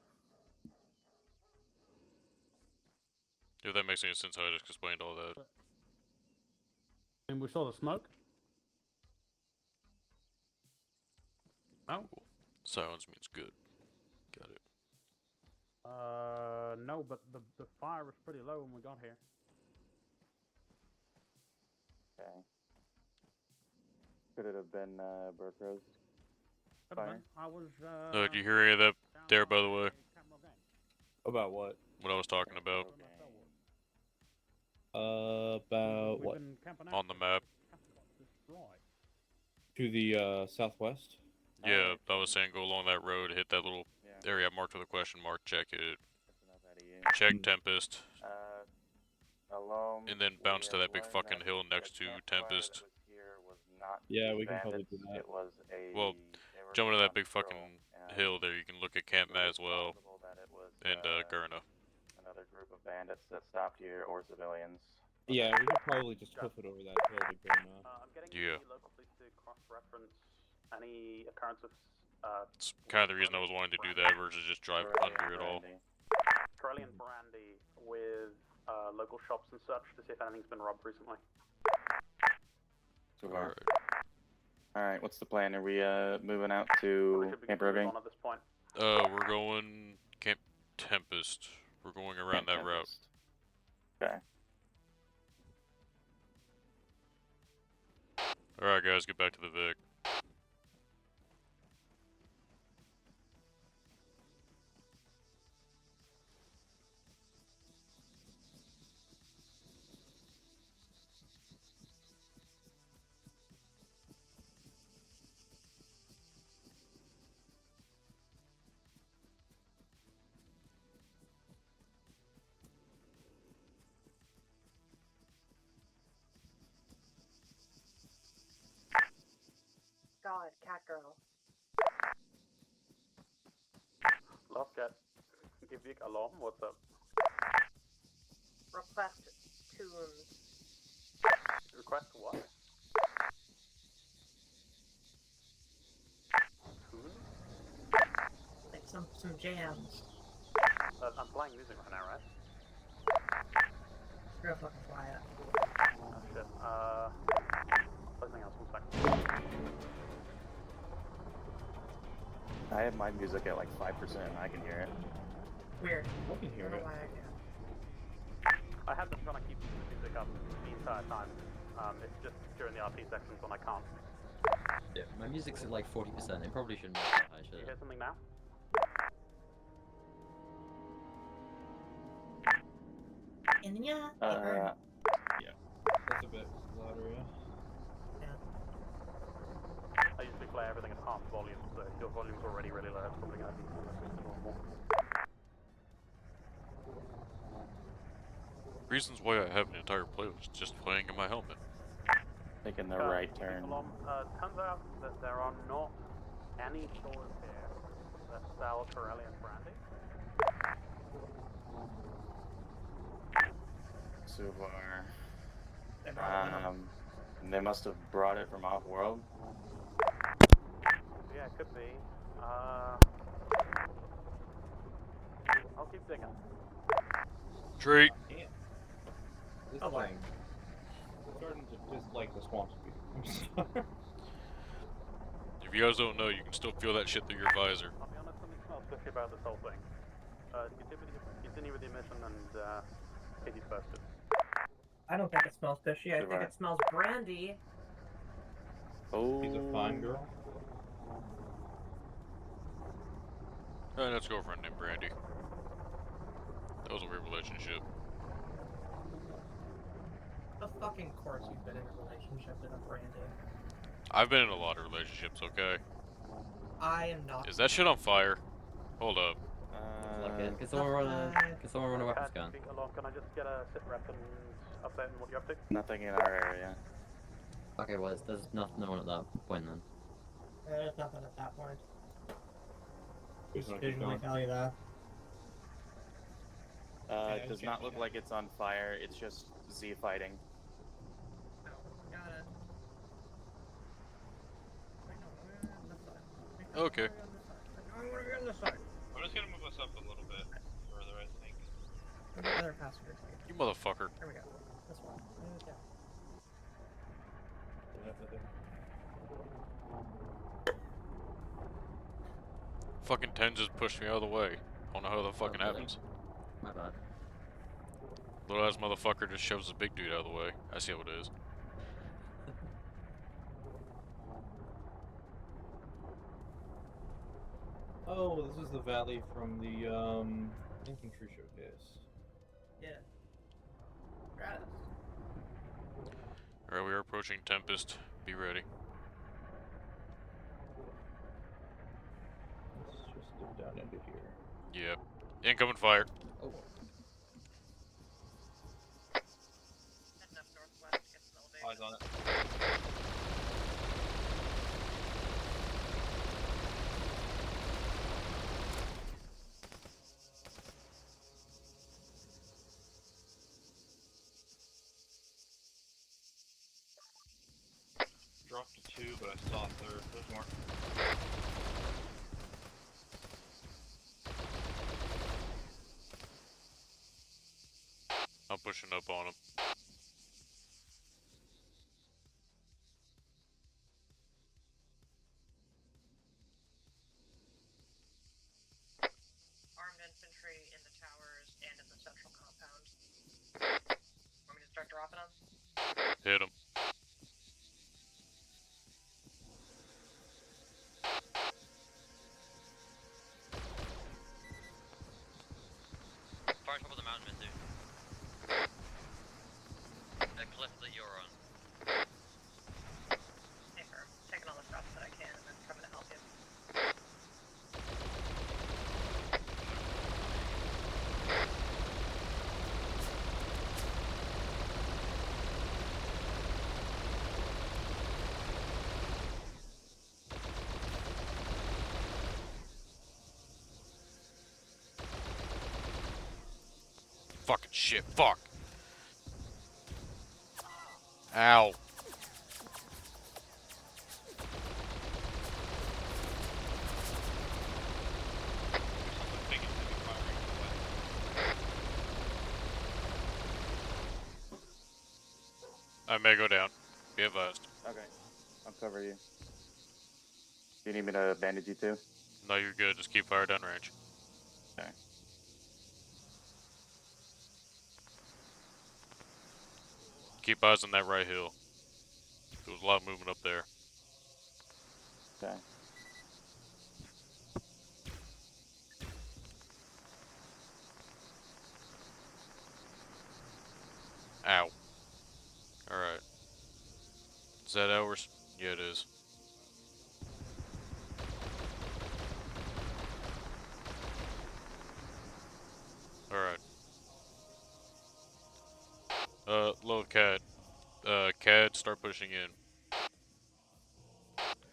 If that makes any sense, how I just explained all that. And we saw the smoke. Oh. Silence means good. Got it. No, but the fire was pretty low when we got here. Okay. Could it have been Burkrow's Could've fire? been. I was. Do you hear any of that there, by the way? About what? What I was talking about About what? on the map. To the southwest? Yeah, I was saying go along that road, hit that little area marked with a question mark, check it. Check Tempest, Alone, and then bounce to that big fucking hill next to Tempest. Yeah, we can probably do that. It was a, Well, jump into that big fucking hill there, you can look at Camp Matt as well, and Gurna. Another group of bandits that stopped here, or civilians. Yeah, we could probably just hoof it over that hill to Gurna. I'm getting Yeah. the local police to cross-reference any occurrence of It's kind of the reason I was wanting to do that versus just drive under it all. Corelli and Brandy with local shops and such to see if anything's been robbed recently. Alright. Alright, what's the plan? Are we moving out We to should be Camp good to move Rogaine? on at this point. We're going Camp Tempest. We're going around that route. Okay. Alright guys, get back to the Vic. cat girl. Last cat. Give alarm. What's up? Request tunes. Request what? Tune? Like some jams. I'm playing music right now, right? Real fucking quiet. Oh shit. Something else. 1 second. I have my music at like 5%. I can hear it. Weird. I can hear I don't it. know why I can't. I have been trying to keep the music up the entire time. It's just during the RP sections when I can't. Yeah, my music's at like 40%. It probably shouldn't be that high, should You it? hear something now? Yeah. That's a bit louder, yeah. I usually play everything at half volume, so if your volume's already really low, it's probably going to be almost normal. Reasons why I have an entire playlist just playing in my helmet. Taking the right turn. Turns out that there are not any stores here that sell Corellian brandy. Suvar. They brought it in. They must have brought it from off-world. Yeah, it could be. I'll keep digging. Treat. Damn. This Oh, what? thing. I'm starting to dislike the swamp speed. I'm sorry. If you guys don't know, you can still feel that shit through your visor. I'll be honest, something smells fishy about this whole thing. Continue with the mission and keep you posted. I don't think it smells fishy. I think Right. it smells brandy. Oh. She's a fine girl. And that's girlfriend named Brandy. That was a weird relationship. Of fucking course you've been in a relationship with a brandy. I've been in a lot of relationships, okay? I am not. Is that shit on fire? Hold up. Like it. Can someone run a weapon scan? Can I just get a sit rep and update on what you're up to? Nothing in our area. Okay, well, there's no one at that point then. There's nothing at that point. Just wanna keep Visually going. tell you that. It does not look like it's on fire. It's just Z fighting. No, got it. Wait, no, we're on this side. Wait, no, Okay. we're on this side. Wait, no, we're on this side. I'm just gonna move us up a little bit further, I think. Where's the other passenger seat? You motherfucker. There we go. This one. Yeah. Fucking 10 just pushed me out of the way. I don't know how that fucking happens. My bad. Little ass motherfucker just shoves the big dude out of the way. I see how it is. Oh, this is the valley from the infantry showcase. Yeah. Got it. Alright, we are approaching Tempest. Be ready. Let's just dip down into here. Yep. Incoming fire. Oh. Heading up northwest, get some elevation. Eyes on it. Dropped to 2, but I saw a third. There's more. I'm pushing up on him. Armed infantry in the towers and in the central compound. Want me to start dropping them? Hit him. Fire top of the mountain, Minzu. Fucking shit. Fuck. Ow. Something big is gonna be firing away. I may go down. Be advised. Okay. I'll cover you. Do you need me to bandage you too? No, you're good. Just keep fire down range. Okay. Keep eyes on that right hill. There was a lot of movement up there. Okay. Ow. Alright. Is that ours? Yeah, it is. Alright. Load CAD. CAD, start pushing in.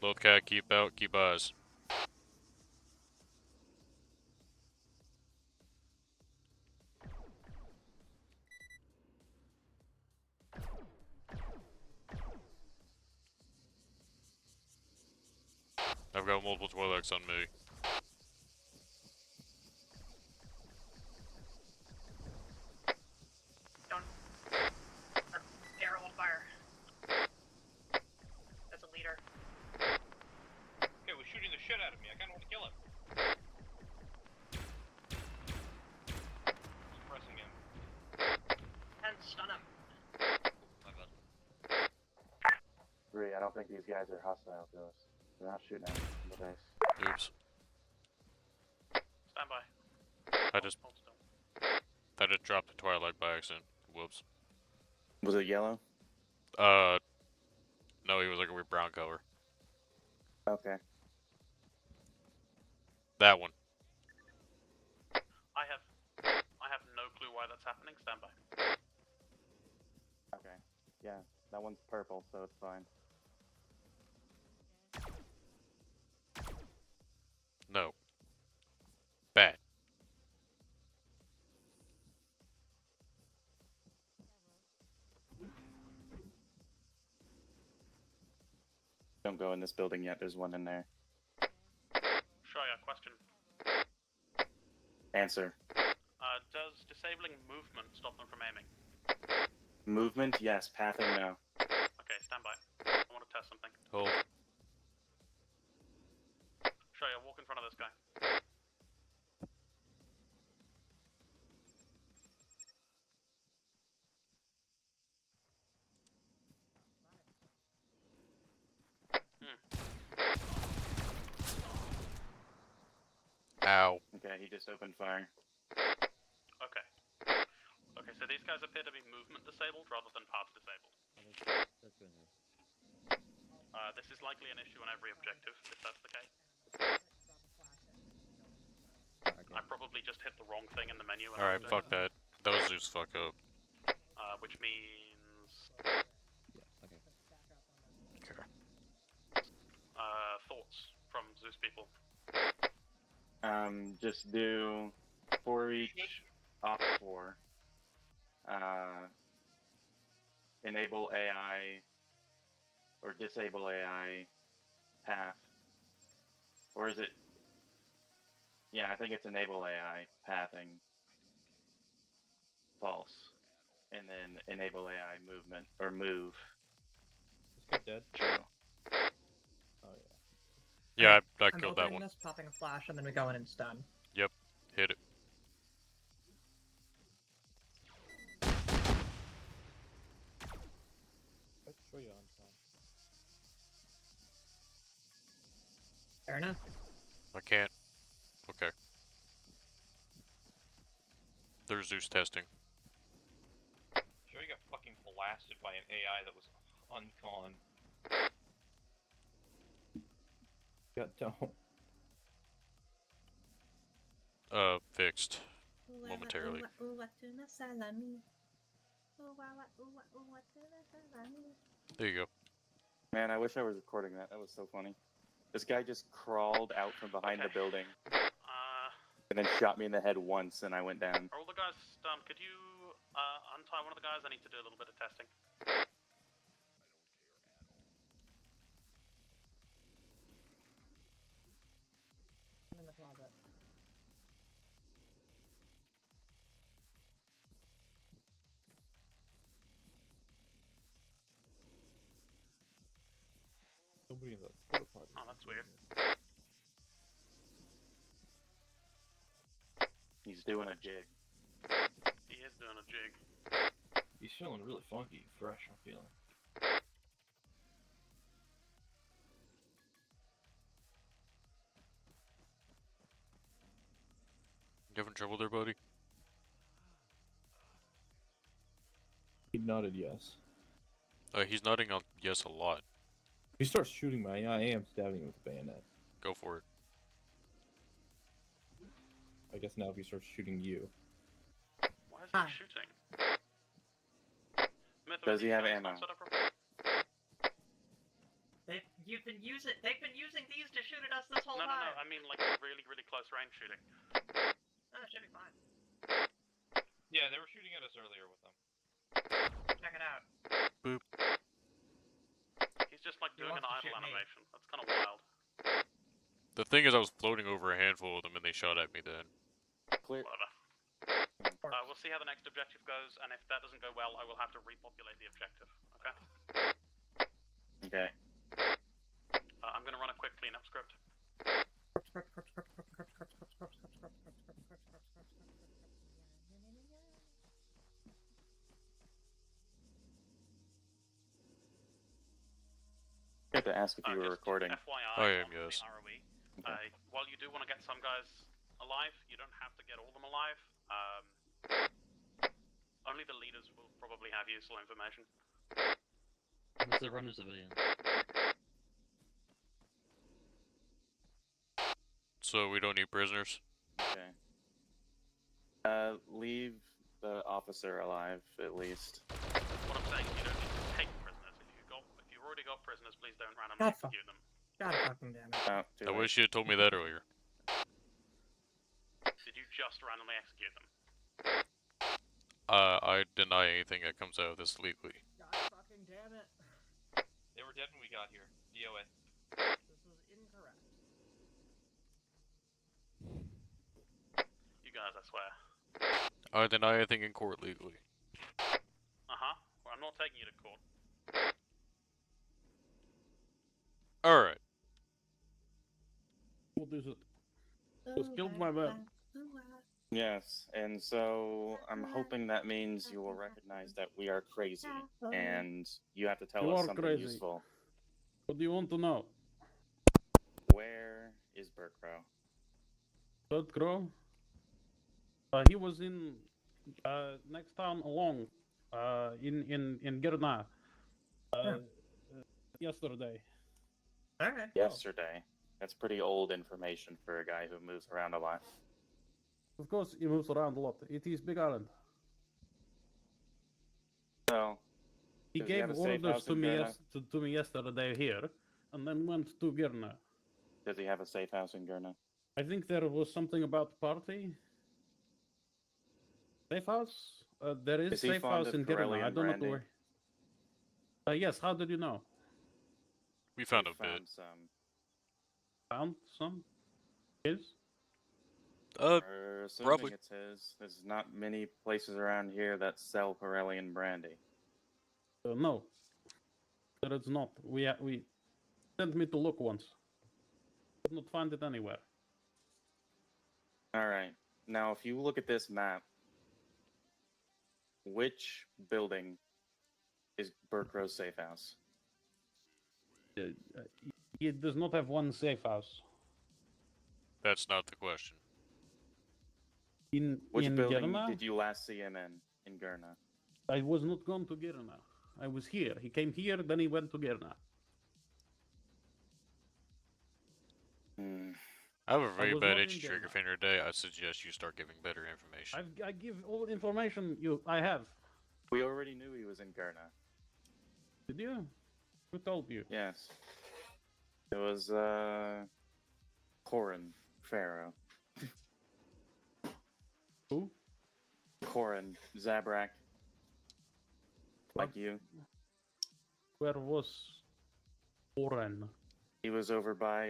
Load CAD, keep out, keep eyes. I've got multiple Twi'leks on me. Don't. Air hold fire. That's a leader. Okay, we're shooting the shit out of me. I kinda wanna kill him. Suppressing him. And stun him. My bad. 3, I don't think these guys are hostile to us. They're not shooting at us from the base. Oops. Stand by. I just Hold still. dropped the Twi'lek by accident. Whoops. Was it yellow? No, he was like a weird brown color. Okay. That one. I have no clue why that's happening. Stand by. Okay. Yeah, that one's purple, so it's fine. No. Bad. Don't go in this building yet, there's one in there. Shaya, question. Answer. Does disabling movement stop them from aiming? Movement, yes. Pathing, no. Okay, stand by. I want to test something. Hold. Shaya, walk in front of this guy. Ow. Okay, he just opened fire. Okay. Okay, so these guys appear to be movement disabled rather than path disabled. Let's go in here. This is likely an issue on every objective, if that's the case. Okay. I probably just hit the wrong thing in the menu. Alright, fuck that. That was Zeus fuck up. Which means... Yeah, okay. Okay. Thoughts from Zeus people. Just do 4 each, off 4. Enable AI, or disable AI path. Or is it? Yeah, I think it's enable AI pathing. False. And then enable AI movement, or move. This guy dead? True. Oh yeah. Yeah, I I'm killed that opening one. this, popping a flash, and then we go in and stun. Yep. Hit it. Let's show you on time. Fair enough. I can't. Okay. There's Zeus testing. Sure, you got fucking blasted by an AI that was uncon. Yeah, don't. Fixed. Momentarily. There you go. Man, I wish I was recording that. That was so funny. This guy just crawled out from behind the building. and then shot me in the head once, and I went down. Are all the guys stunned? Could you untie one of the guys? I need to do a little bit of testing. I'm in the closet. Nobody in the porta potty. Oh, that's weird. He's doing a jig. He is doing a jig. He's feeling really funky, fresh, I'm feeling. You having trouble there, buddy? He nodded yes. He's nodding on yes a lot. If he starts shooting me, I am stabbing him with a bayonet. Go for it. I guess now if he starts shooting you. Why is he shooting? Does he have ammo? They've been using these to shoot at us this whole No, time. I mean like really, really close range shooting. Oh, it should be fine. Yeah, they were shooting at us earlier with them. Check it out. Boop. He's just like He doing an wants to idle shoot me. animation. That's kind of wild. The thing is, I was floating over a handful of them, and they shot at me then. Clear. Whatever. We'll see how the next objective goes, and if that doesn't go well, I will have to repopulate the objective. Okay. Okay. I'm gonna run a quick cleanup script. I have to ask if you were Just recording. FYI, I am, on the yes. ROE, Okay. while you do want to get some guys alive, you don't have to get all of them alive. Only the leaders will probably have useful information. It's a random civilian. So we don't need prisoners? Okay. Leave the officer alive, at least. What I'm saying is you don't need to take prisoners. If you've already got prisoners, please don't randomly God fuck. execute them. God fucking damn it. Oh, too I late. wish you had told me that earlier. Did you just randomly execute them? I deny anything that comes out of this legally. God fucking damn it. They were dead when we got here. DOA. This is incorrect. You guys, I swear. I deny anything in court legally. Uh-huh. Well, I'm not taking you to court. Alright. What is it? Just killed my man. Yes, and so I'm hoping that means you will recognize that we are crazy, and you have to tell You us are something crazy. useful. What do you want to know? Where is Burkrow? Third Crow? He was in next town along, in Girna, yesterday. Alright. Yesterday. That's pretty old information for a guy who moves around a lot. Of course, he moves around a lot. It is big island. So, He does he gave have a safe orders house to in me, Girna? to me yesterday here, and then went to Girna. Does he have a safe house in Gurna? I think there was something about the party. Safe house? There is Is he safe fond house of in Girna. Pirelli I and don't know brandy? where. Yes, how did you know? We found We a bit. found some. Found some? His? We're assuming probably. it's his. There's not many places around here that sell Pirelli and brandy. No. There is not. We sent me to look once. Could not find it anywhere. Alright. Now, if you look at this map, which building is Burkrow's safe house? It does not have one safe house. That's not the question. Which in building Girna? did you last see him in Gurna? I was not gone to Girna. I was here. He came here, then he went to Girna. Hmm. I have a very was bad not in itchy trigger Girna. finger today. I suggest you start giving better information. I give all information I have. We already knew he was in Gurna. Did you? Who told you? Yes. It was, Corin Pharaoh. Who? Corin Zabrak. Like you. Where was Oren? He was over by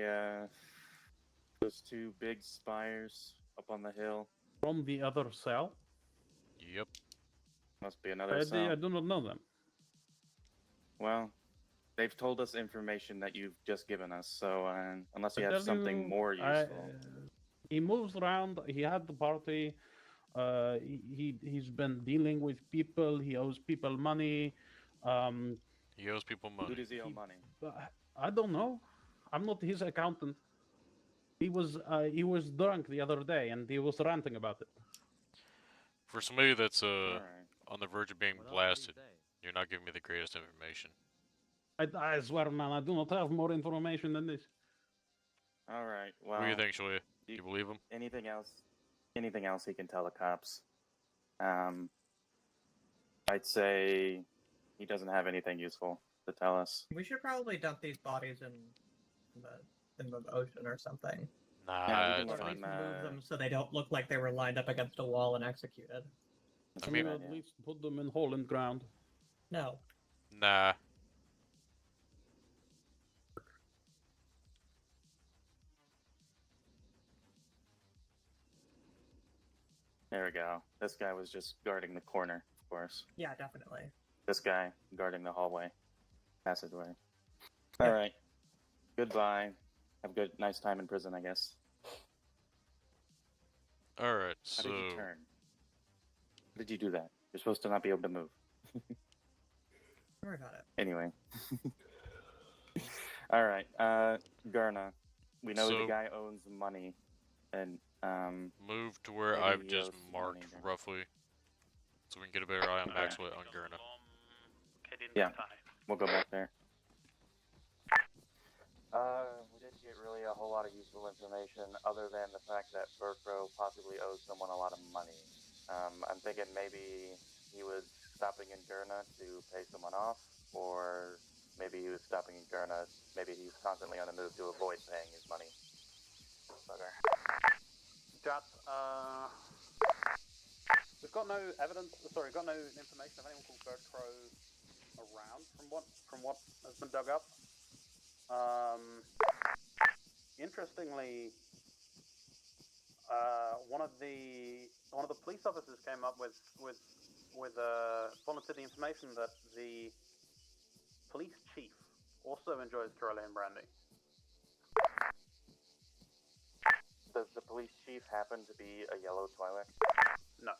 those two big spires up on the hill. From the other cell? Yep. Must be another cell. I do not know them. Well, they've told us information that you've just given us, so unless you I have tell something you, more useful. He moves around. He had the party. He's been dealing with people. He owes people money. He owes people Who money. does he owe money? I don't know. I'm not his accountant. He was drunk the other day and he was ranting about it. For somebody that's Alright. on the verge of being What else did he blasted, say? you're not giving me the greatest information. I swear, man, I do not have more information than this. Alright, well. What do you think, Shoya? Do you believe him? Anything else? Anything else he can tell the cops? I'd say he doesn't have anything useful to tell us. We should probably dump these bodies in the ocean or something. Nah, Yeah, we can it's let Or at fine. least him, move them so they don't look like they were lined up against a wall and executed. That's I a mean- good At idea. least put them in hole in ground. No. Nah. There we go. This guy was just guarding the corner, of course. Yeah, definitely. This guy guarding the hallway, passageway. Alright. Goodbye. Have a good, nice time in prison, I guess. Alright, How so... did you turn? How did you do that? You're supposed to not be able to move. Don't worry about it. Anyway. Alright, Gurna. We know the So- guy owns money. And, Move to where maybe I've he just owes some marked money then. roughly, so we can get a better eye on Alright. Maxwell on Gurna. Yeah. We'll go back there. We didn't get really a whole lot of useful information other than the fact that Burkrow possibly owes someone a lot of money. I'm thinking maybe he was stopping in Gurna to pay someone off, or maybe he was stopping in Gurna, maybe he's constantly on the move to avoid paying his money. Bugger. Chat, we've got no evidence, got no information of anyone called Bird Crow around from what has been dug up. Interestingly, one of the police officers came up with volunteered the information that the police chief also enjoys Caroline brandy. Does the police chief happen to be a yellow Twi'lek? No.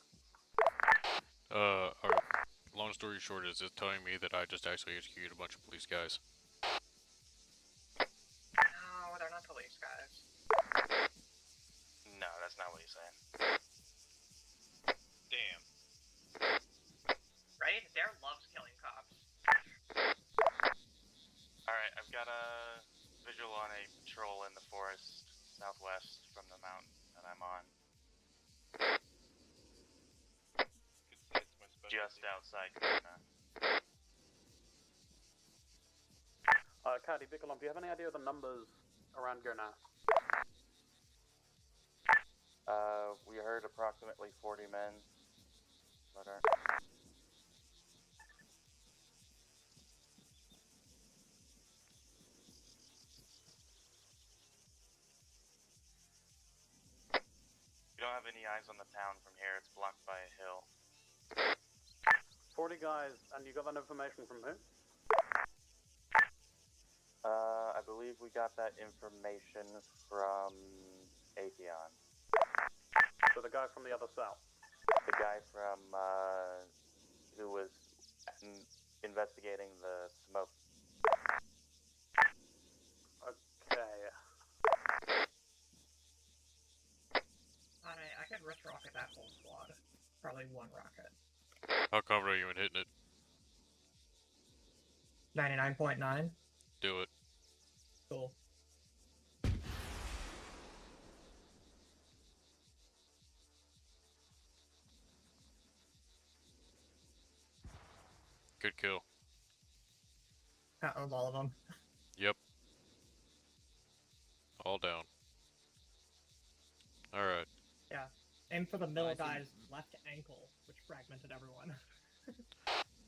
Long story short is it's telling me that I just actually executed a bunch of police guys. No, they're not police guys. No, that's not what he's saying. Damn. Right? Dare loves killing cops. Alright, I've got a visual on a patrol in the forest southwest from the mountain that I'm on. That's my specialty. Just outside Gurna. Caddy Bickelon, do you have any idea of the numbers around Gurna? We heard approximately 40 men. You don't have any eyes on the town from here. It's blocked by a hill. 40 guys, and you got that information from who? I believe we got that information from Atheon. So the guy from the other cell. The guy from, who was investigating the smoke. Okay. I could wrist rocket that whole squad. Probably one rocket. How confident are you in hitting it? 99.9? Do it. Cool. Good kill. That was all of them. Yep. All down. Alright. Aim for the middle guy's left ankle, which fragmented everyone.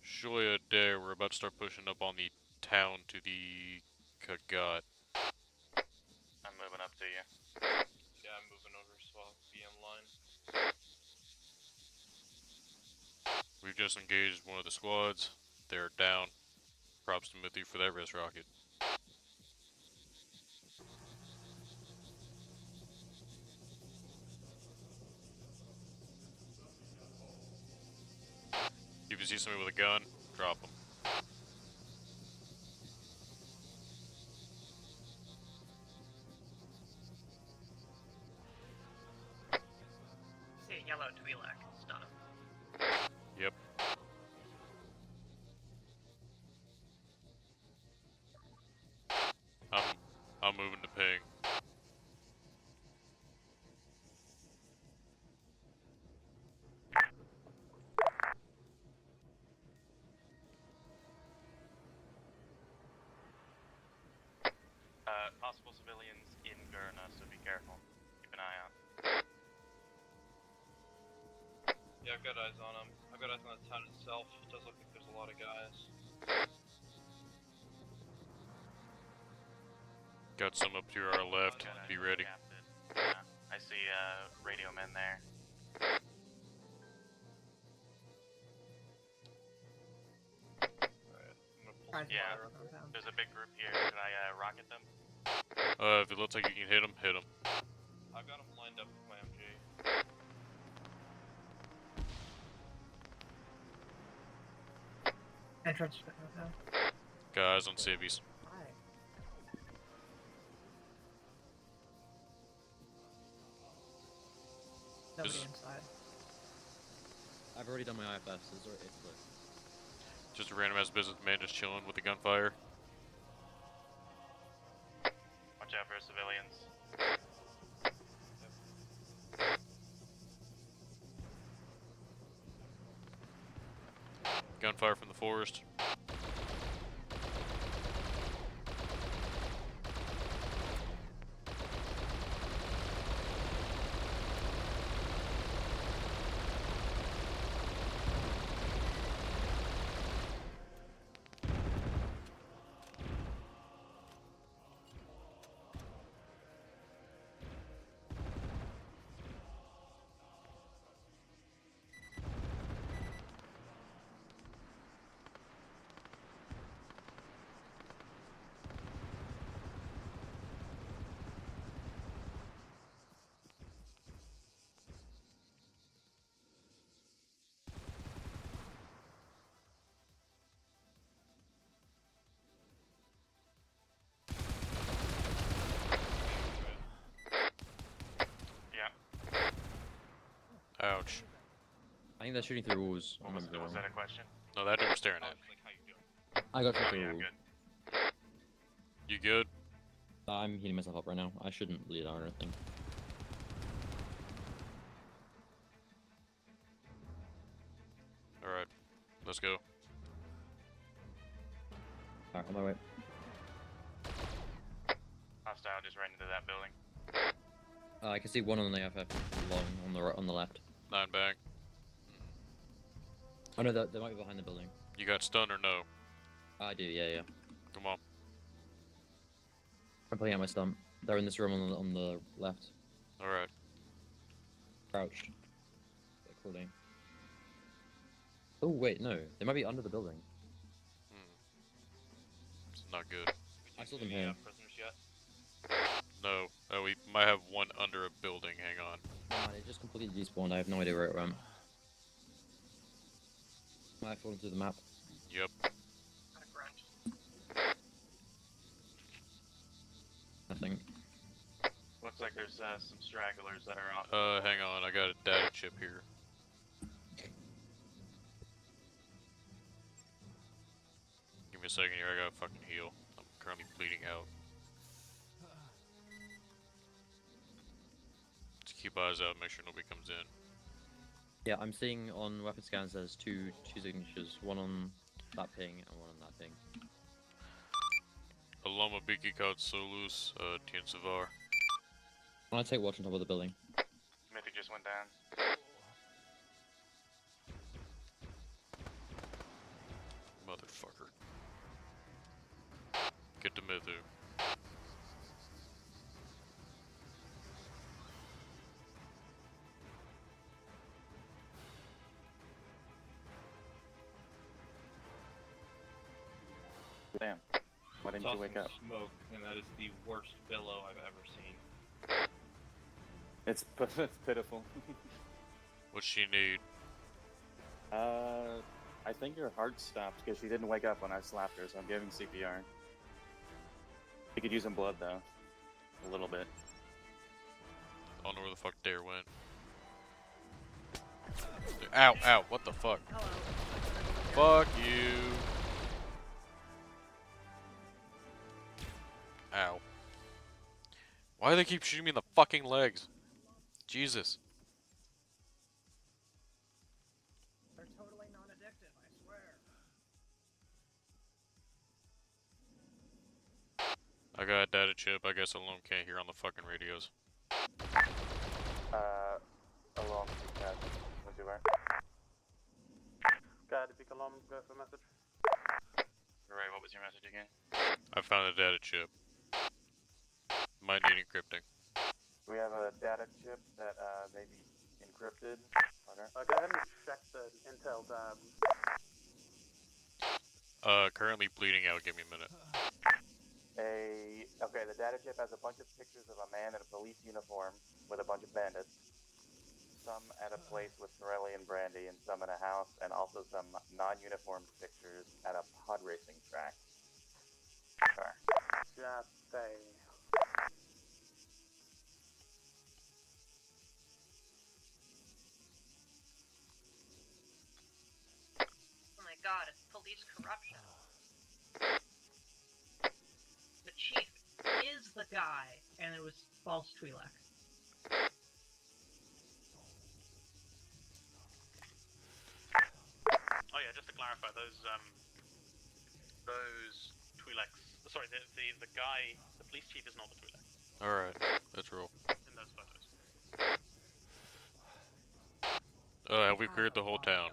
Surely a day we're about to start pushing up on the town to the Kagat. I'm moving up to you. Yeah, I'm moving over so I'll be in line. We've just engaged one of the squads. They're down. Props to Mithy for that wrist rocket. If you see somebody with a gun, drop them. See a yellow Twi'lek, stun him. Yep. I'm moving to ping. Possible civilians in Gurna, so be careful. Keep an eye out. Yeah, I've got eyes on him. I've got eyes on the town itself. It does look like there's a lot of guys. Got some up to our left. Be ready. I see radio men there. Alright, I'm gonna pull some Yeah, fire up. there's a big group here. Should I rocket them? If it looks like you can hit them, hit them. I've got them lined up with my MG. Entrance to downtown. Guys on civvies. Hi. Nobody This- inside. I've already done my IFS, it's clear. Just a random ass businessman just chilling with the gunfire. Watch out for civilians. Gunfire from the forest. Ouch. I think they're shooting through walls. I remember Was wrong. that a question? No, that dude was staring at me. Like, how you doing? I got shot Oh through yeah, a wall. good. You good? I'm healing myself up right now. I shouldn't bleed out or anything. Alright. Let's go. Alright, on my way. Hostile just ran into that building. I can see one on the AFF long on the left. 9 bang. Oh no, they might be behind the building. You got stunned or no? I do, yeah. Come on. I'm pulling out my stump. They're in this room on the left. Alright. Crouched. They're crawling. Oh wait, no. They might be under the building. It's not good. I saw them Any, here. prisoners yet? No. We might have one under a building. Hang on. Oh, it just completely despawned. I have no idea where it went. Might have fallen through the map. Yep. Got a grunt. I think. Looks like there's some stragglers that are off. Hang on. I got a data chip here. Give me a second here. I gotta fucking heal. I'm currently bleeding out. Just keep eyes out. Make sure nobody comes in. Yeah, I'm seeing on weapon scans there's two signatures. One on that ping and one on that ping. Aloma Biki Kaut Solus, Tien Savar. Can I take watch on top of the building? Smithy just went down. Motherfucker. Get to Mithu. Damn. Why didn't you wake up? Smoke, and that is the worst billow I've ever seen. It's pitiful. What's she need? I think her heart stopped because she didn't wake up when I slapped her, so I'm giving CPR. You could use some blood though. A little bit. I don't know where the fuck Dare went. Ow, ow, what the fuck? Fuck you. Ow. Why do they keep shooting me in the fucking legs? Jesus. They're totally non-addictive, I swear. I got a data chip. I guess Alone can't hear on the fucking radios. Alone, what's your word? Got to pick Alone, go for message. Right, what was your message again? I found a data chip. Might need encrypting. We have a data chip that may be encrypted. Okay. Go ahead and check the intel tab. Currently bleeding out. Give me a minute. Okay, the data chip has a bunch of pictures of a man in a police uniform with a bunch of bandits. Some at a place with Sorelli and Brandy, and some in a house, and also some non-uniformed pictures at a pod racing track. Car. Yeah, they. Oh my god, it's police corruption. The chief is the guy, and it was false Twi'lek. Oh yeah, just to clarify, those Twi'leks. Sorry, the guy, the police chief is not the Twi'lek Alright, let's roll. in those photos. Have we cleared the whole town?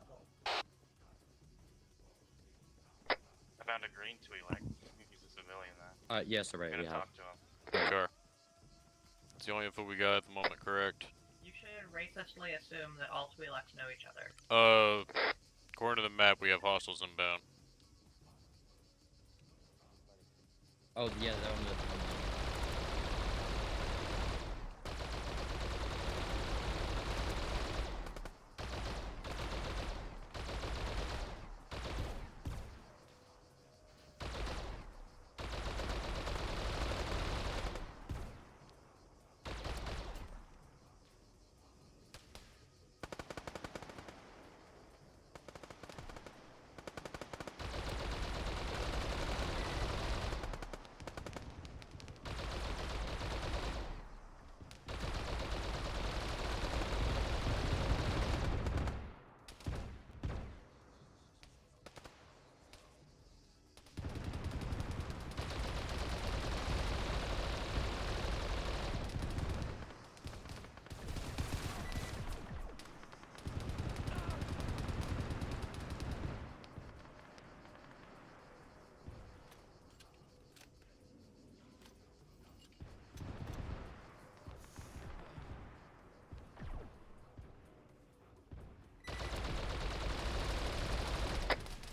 I found a green Twi'lek. He's a civilian though. Yes, alright, we Gonna have. talk to him. Sure. It's the only info we got at the moment, correct? You should racistly assume that all Twi'leks know each other. According to the map, we have hostiles inbound. Oh, yeah, they're on the.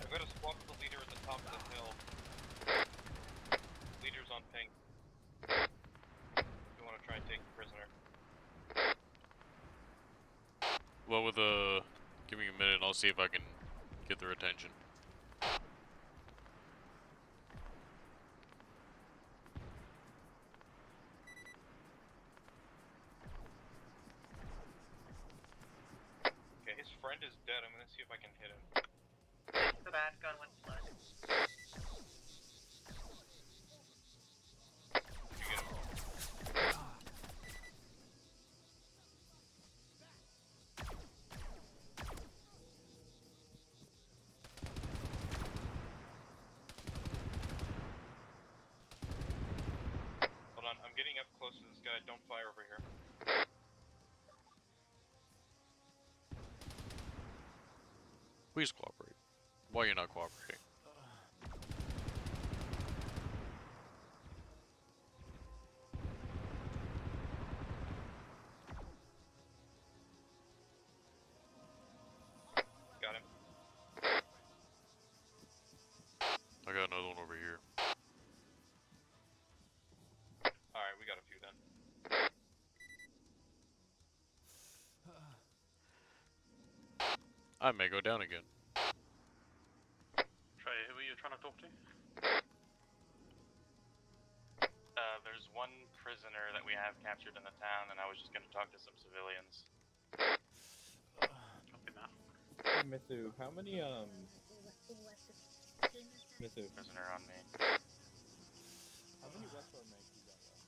I've got a squad with the leader at the top of the hill. Leader's on ping. You want to try and take the prisoner? Well, give me a minute and I'll see if I can get their attention. Okay, his friend is dead. I'm gonna see if I can hit him. The bad gun went slow. You get him. Hold on, I'm getting up close to this guy. Don't fire over here. Please cooperate. Why are you not cooperating? Got him. I got another one over here. Alright, we got a few then. I may go down again. Trey, who are you trying to talk to? There's one prisoner that we have captured in the town, and I was just going to talk to some civilians. Copy that. Hey, Mithu, how many Mithu, Prisoner on me. how many Westboro mags you got left?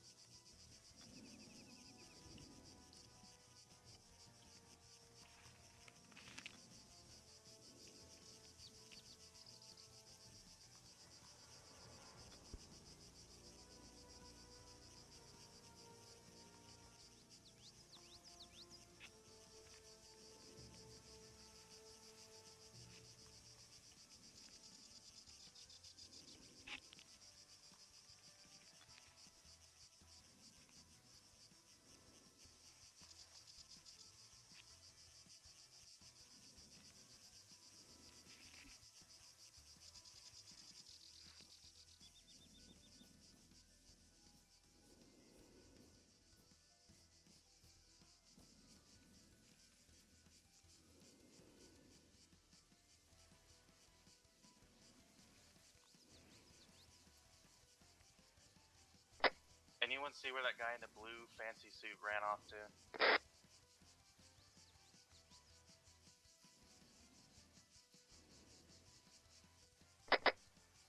Anyone see where that guy in the blue fancy suit ran off to?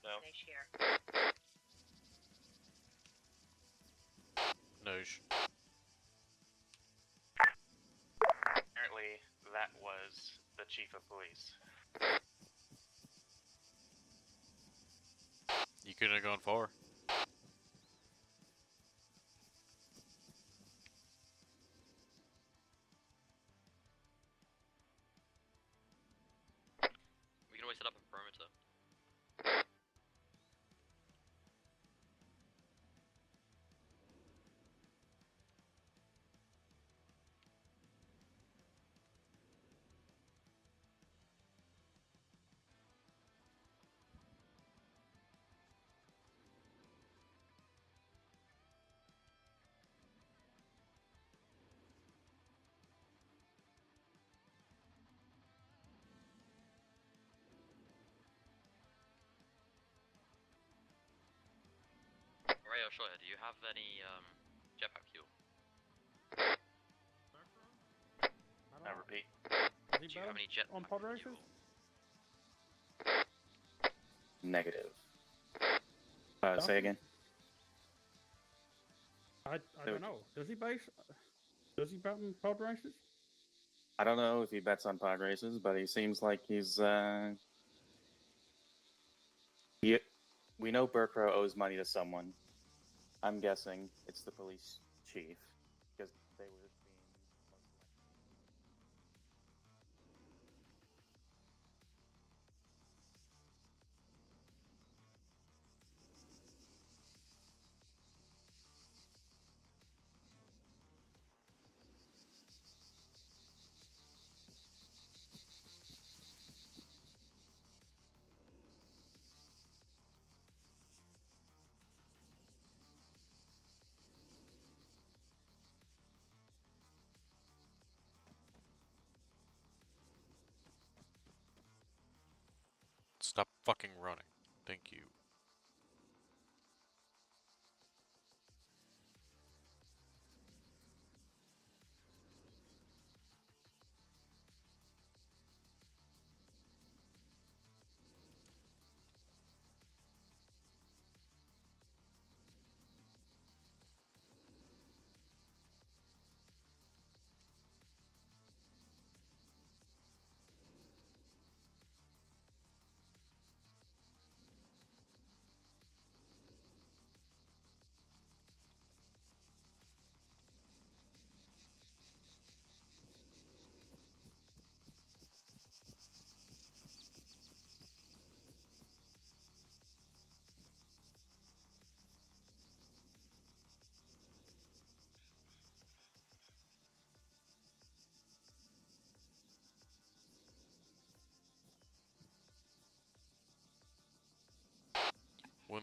No. Niche here. No. Apparently, that was the chief of police. You couldn't have gone far. We can always set up a perimeter. Ray or Shoya, do you have any jetpack fuel? I repeat. Is he Do you have any jet on pod races? Negative. Say again. I don't know. Does he bet on pod races? I don't know if he bets on pod races, but he seems like he's we know Burkrow owes money to someone. I'm guessing it's the police chief, because they were being Stop fucking running. Thank you.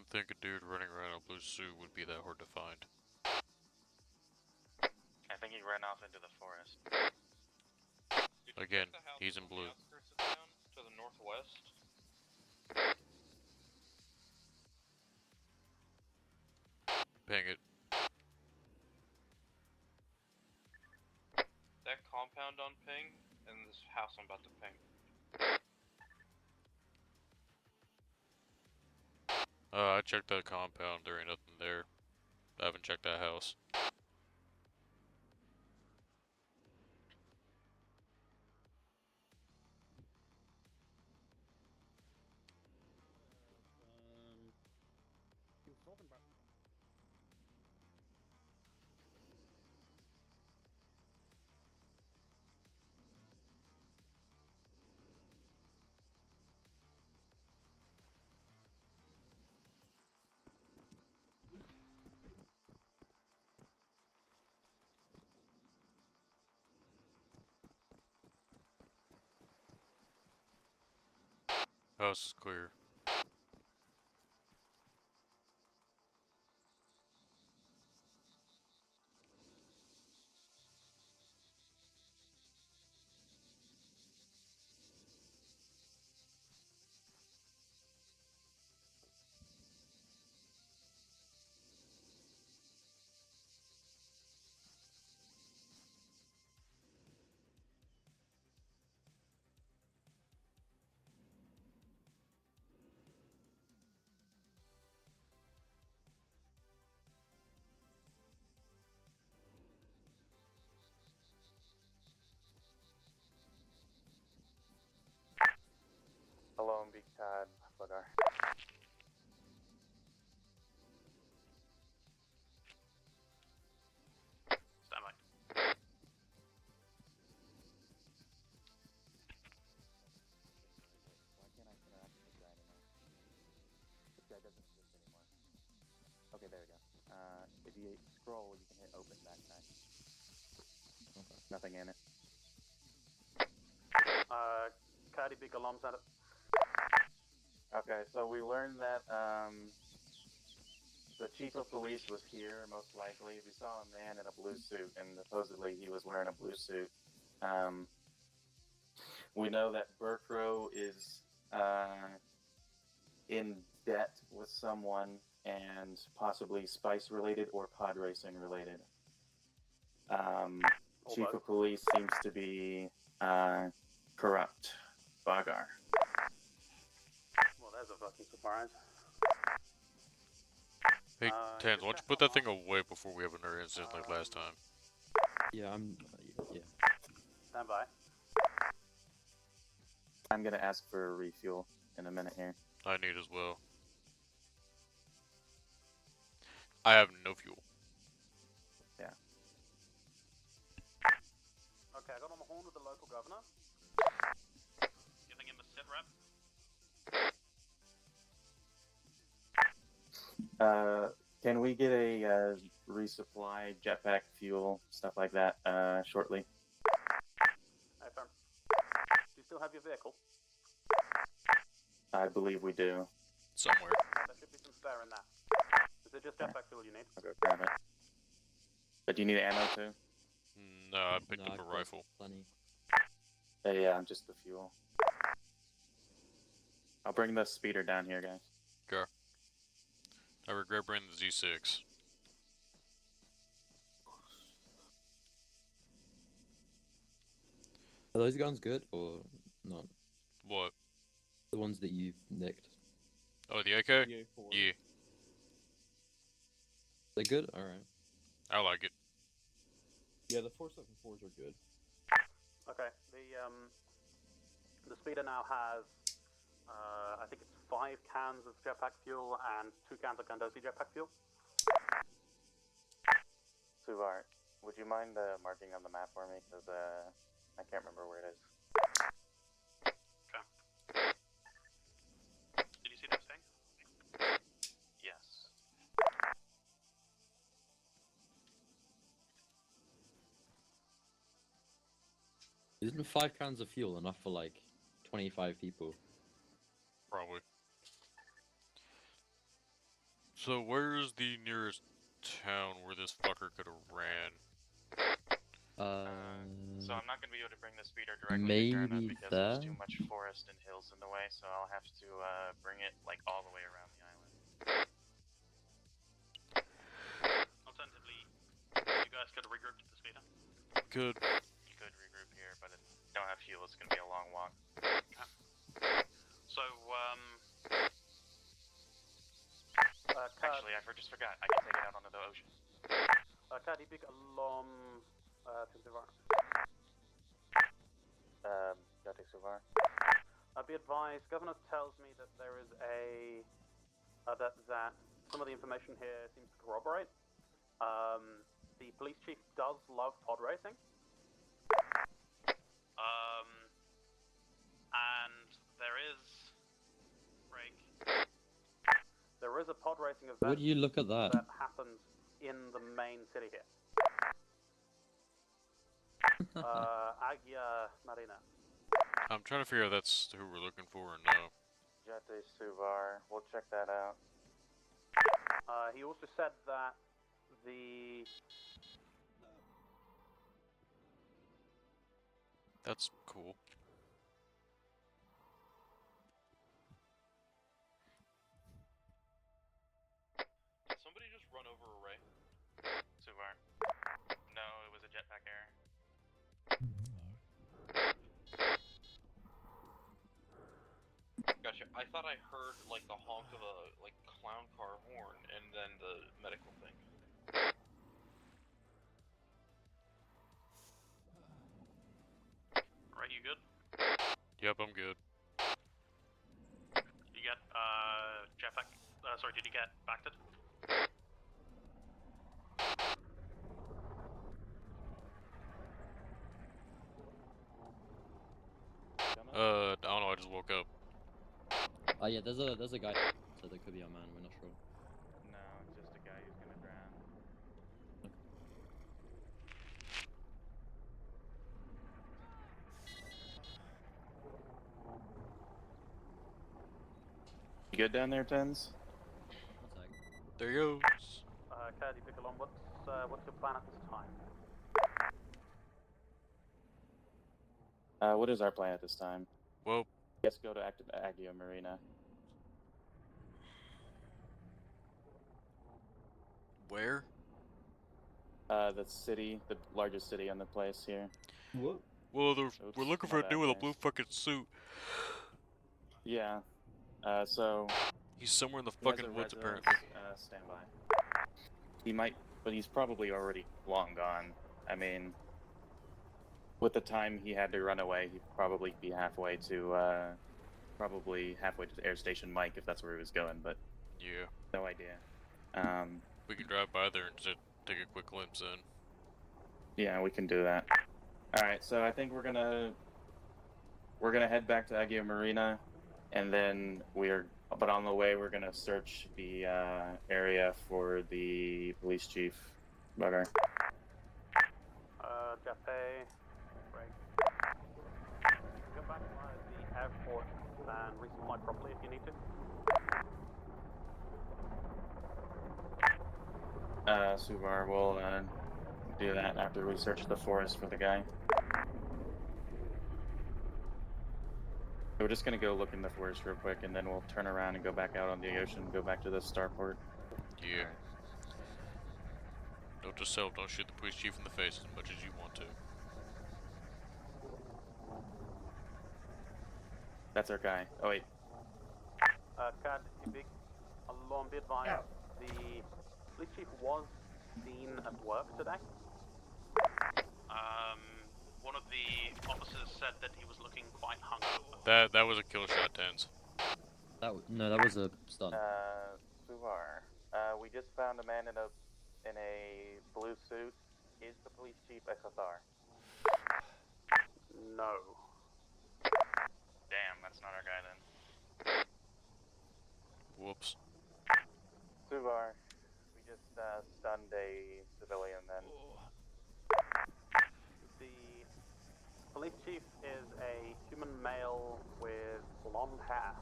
wouldn't think a dude running around in a blue suit would be that hard to find. I think he ran off into the forest. Did you Again, check the house he's in on the blue. outskirts of town, to the northwest? Ping it. That compound on ping, and this house I'm about to ping. I checked that compound, there ain't nothing there. I haven't checked that house. He was talking about. House is clear. Hello, Big Todd, Bugger. Stand by. Why can't I interact with this guy anymore? This guy doesn't exist anymore. Okay, there we go. If you scroll, you can hit open backpack. Okay. Nothing in it. Cardi big alarms at it. Okay, so we learned that the chief of police was here, most likely. We saw a man in a blue suit, and supposedly he was wearing a blue suit. We know that Burkrow is in debt with someone, and possibly spice related or pod racing related. Chief of police seems to be corrupt. Bagar. Well, there's a fucking surprise. Hey, Tans, why don't you put that thing away before we have another incident like last time? Yeah, yeah. Stand by. I'm gonna ask for a refuel in a minute here. I need as well. I have no fuel. Yeah. Okay, I got on the horn with the local governor. Giving him a sit rep. Can we get a resupply, jetpack fuel, stuff like that, shortly? Hey, firm. Do you still have your vehicle? I believe we do. Somewhere. There should be some spare in there. Is it just jetpack fuel you need? I'll go grab it. But do you need ammo too? No, I picked up a rifle. Plenty. Yeah, just the fuel. I'll bring the speeder down here, guys. Go. I regret bringing the Z6. Are those guns good or not? What? The ones that you've nicked. Oh, the AK? Yeah. They're good? Alright. I like it. Yeah, the 474s are good. Okay, the speeder now has, I think it's 5 cans of jetpack fuel and 2 cans of Gandosi jetpack fuel. Suvar, would you mind marking on the map for me? Because I can't remember where it is. Okay. Did you see those things? Yes. Isn't 5 cans of fuel enough for like 25 people? Probably. So where's the nearest town where this fucker could have ran? So I'm not going to be able to bring the speeder directly to Durna maybe because there? there's too much forest and hills in the way, so I'll have to bring it like all the way around the island. Alternatively, you guys could regroup to the speeder. Could. You could regroup here, but if you don't have fuel, it's going to be a long walk. So, Actually, I just forgot. I can take it out onto the ocean. Kadi big alom Tintivar. Jate Suvar. Be advised, Governor tells me that there is that some of the information here seems to corroborate. The police chief does love pod racing. And there is a pod racing event Would you look at that? that happens in the main city here. Agia Marina. I'm trying to figure out that's who we're looking for or no. Jate Suvar. We'll check that out. He also said that the That's cool. Did somebody just run over a Ray? Suvar. No, it was a jetpack error. Gotcha. I thought I heard like the honk of a like clown car horn and then the medical thing. right, you good? Yep, I'm good. You get jetpack. Sorry, did you get backed? I don't know, I just woke up. Oh yeah, there's a guy. So that could be our man. We're not sure. No, it's just a guy who's going to drown. You good down there, Tens? One sec. There he goes. Kadi Piccolon, what's your plan at this time? What is our plan at this time? Well, Let's go to active Agio Marina. where? The city, the largest city on the place here. What? Well, Oops, we're looking my for a bad, dude with a guys. blue fucking suit. Yeah. So He's somewhere in the he has fucking a woods, residence, apparently. stand by. He might, but he's probably already long gone. I mean, with the time he had to run away, he'd probably be halfway to Air Station Mike if that's where he was going. But Yeah. no idea. We can drive by there and just take a quick glimpse in. Yeah, we can do that. All right, so I think we're gonna head back to Agio Marina, and then but on the way we're gonna search the area for the police chief. Bugger. Jaffe, right. Go back to the airport and resupply properly if you need to. Suvar will do that after we search the forest for the guy. We're just gonna go look in the forest real quick, and then we'll turn around and go back out on the ocean, go back to the starport. Yeah. Don't just don't shoot the police chief in the face as much as you want to. That's our guy. Oh wait. Cad, big alarm, be advised. The police chief was seen at work today. One of the officers said that he was looking quite hungover. That was a kill shot, Tens. No, that was a stun. Suvar. We just found a man in a blue suit. Is the police chief a Cathar? No. Damn, that's not our guy then. Whoops. Suvar, we just stunned a civilian then. The police chief is a human male with blonde hair.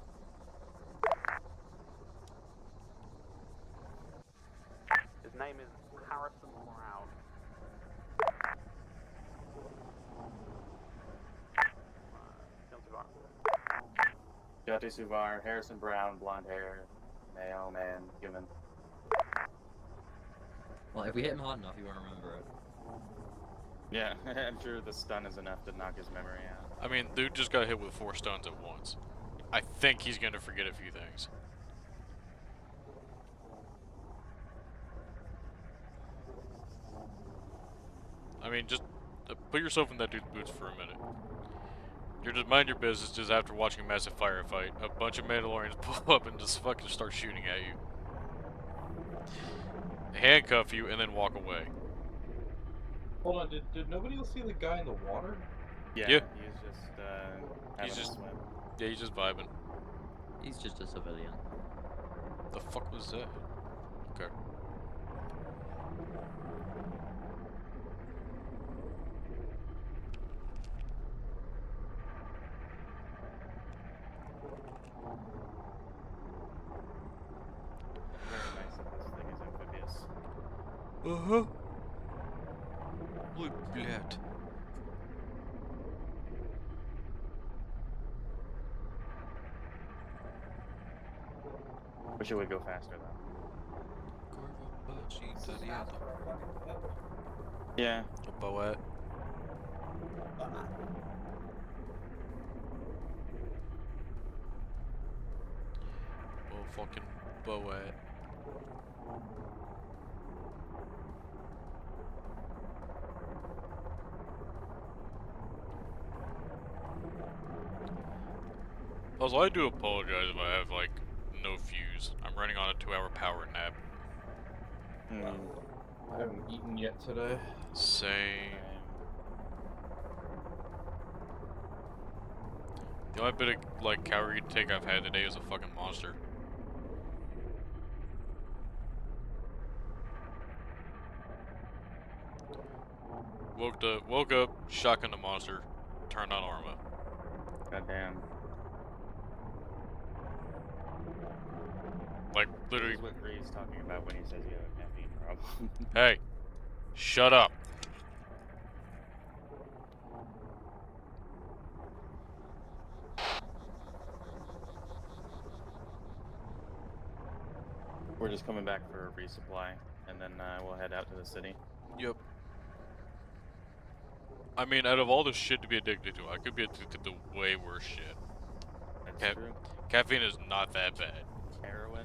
name is Harrison Brown. Jati Suvar, Harrison Brown, blonde hair, male, man, human. Well, if we hit him hard enough, he won't remember it. Yeah, I'm sure the stun is enough to knock his memory out. I mean, dude just got hit with 4 stuns at once. I think he's gonna forget a few things. I mean, just put yourself in that dude's boots for a minute. You're just mind your business just after watching a massive firefight. A bunch of Mandalorians pull up and just fucking start shooting at you. Handcuff you and then walk away. Hold on, did nobody else see the guy in the water? Yeah, Yeah. he's just having just- a swim. Yeah, he's just vibing. He's just a civilian. The fuck was that? Okay. Very nice that this thing is amphibious. Uh-huh. Look, blöd. Wish it would go faster though. Yeah. A boat. Oh, fucking boat. Also, I do apologize if I have, like, no fuse. I'm running on a 2-hour power nap. I haven't eaten yet today. Same. The only bit of, like, calorie intake I've had today is a fucking monster. Woke up, shotgun the monster, turned on Arma. Goddamn. Like, literally. This is what Bree's talking about when he says you have a caffeine problem. Hey, shut up. We're just coming back for a resupply, and then we'll head out to the city. Yep. I mean, out of all the shit to be addicted to, I could be addicted to way worse shit. That's true. Caffeine is not that bad. Heroin.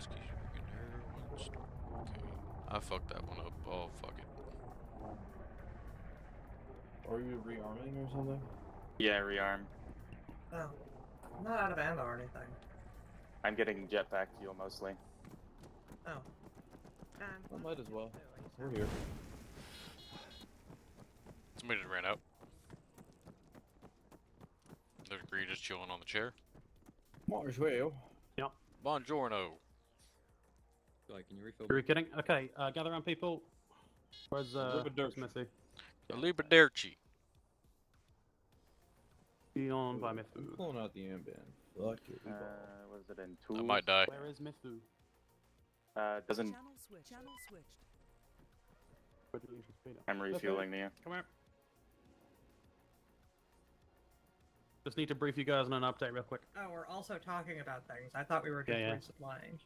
Okay. I fucked that one up. Oh, fuck it. Are you rearming or something? Yeah, rearm. Oh, I'm not out of ammo or anything. I'm getting jetpack fuel mostly. Oh. I might as well. We're here. Somebody just ran out. There's Gree just chilling on the chair. Might as well. Yep. Buongiorno. Guy, can you refill? Are you kidding? Okay, gather around, people. Where's Missy? Liberderci. Be on by Mithu. I'm pulling out the amband. Fuck it. Was it in tools? I might die. Where is Mithu? Doesn't. Channel switch. Channel switched. Where did you just speed up? I'm refueling you. Come here. Just need to brief you guys on an update real quick. Oh, we're also talking about things. I thought we were just Yeah, yeah. resupplying.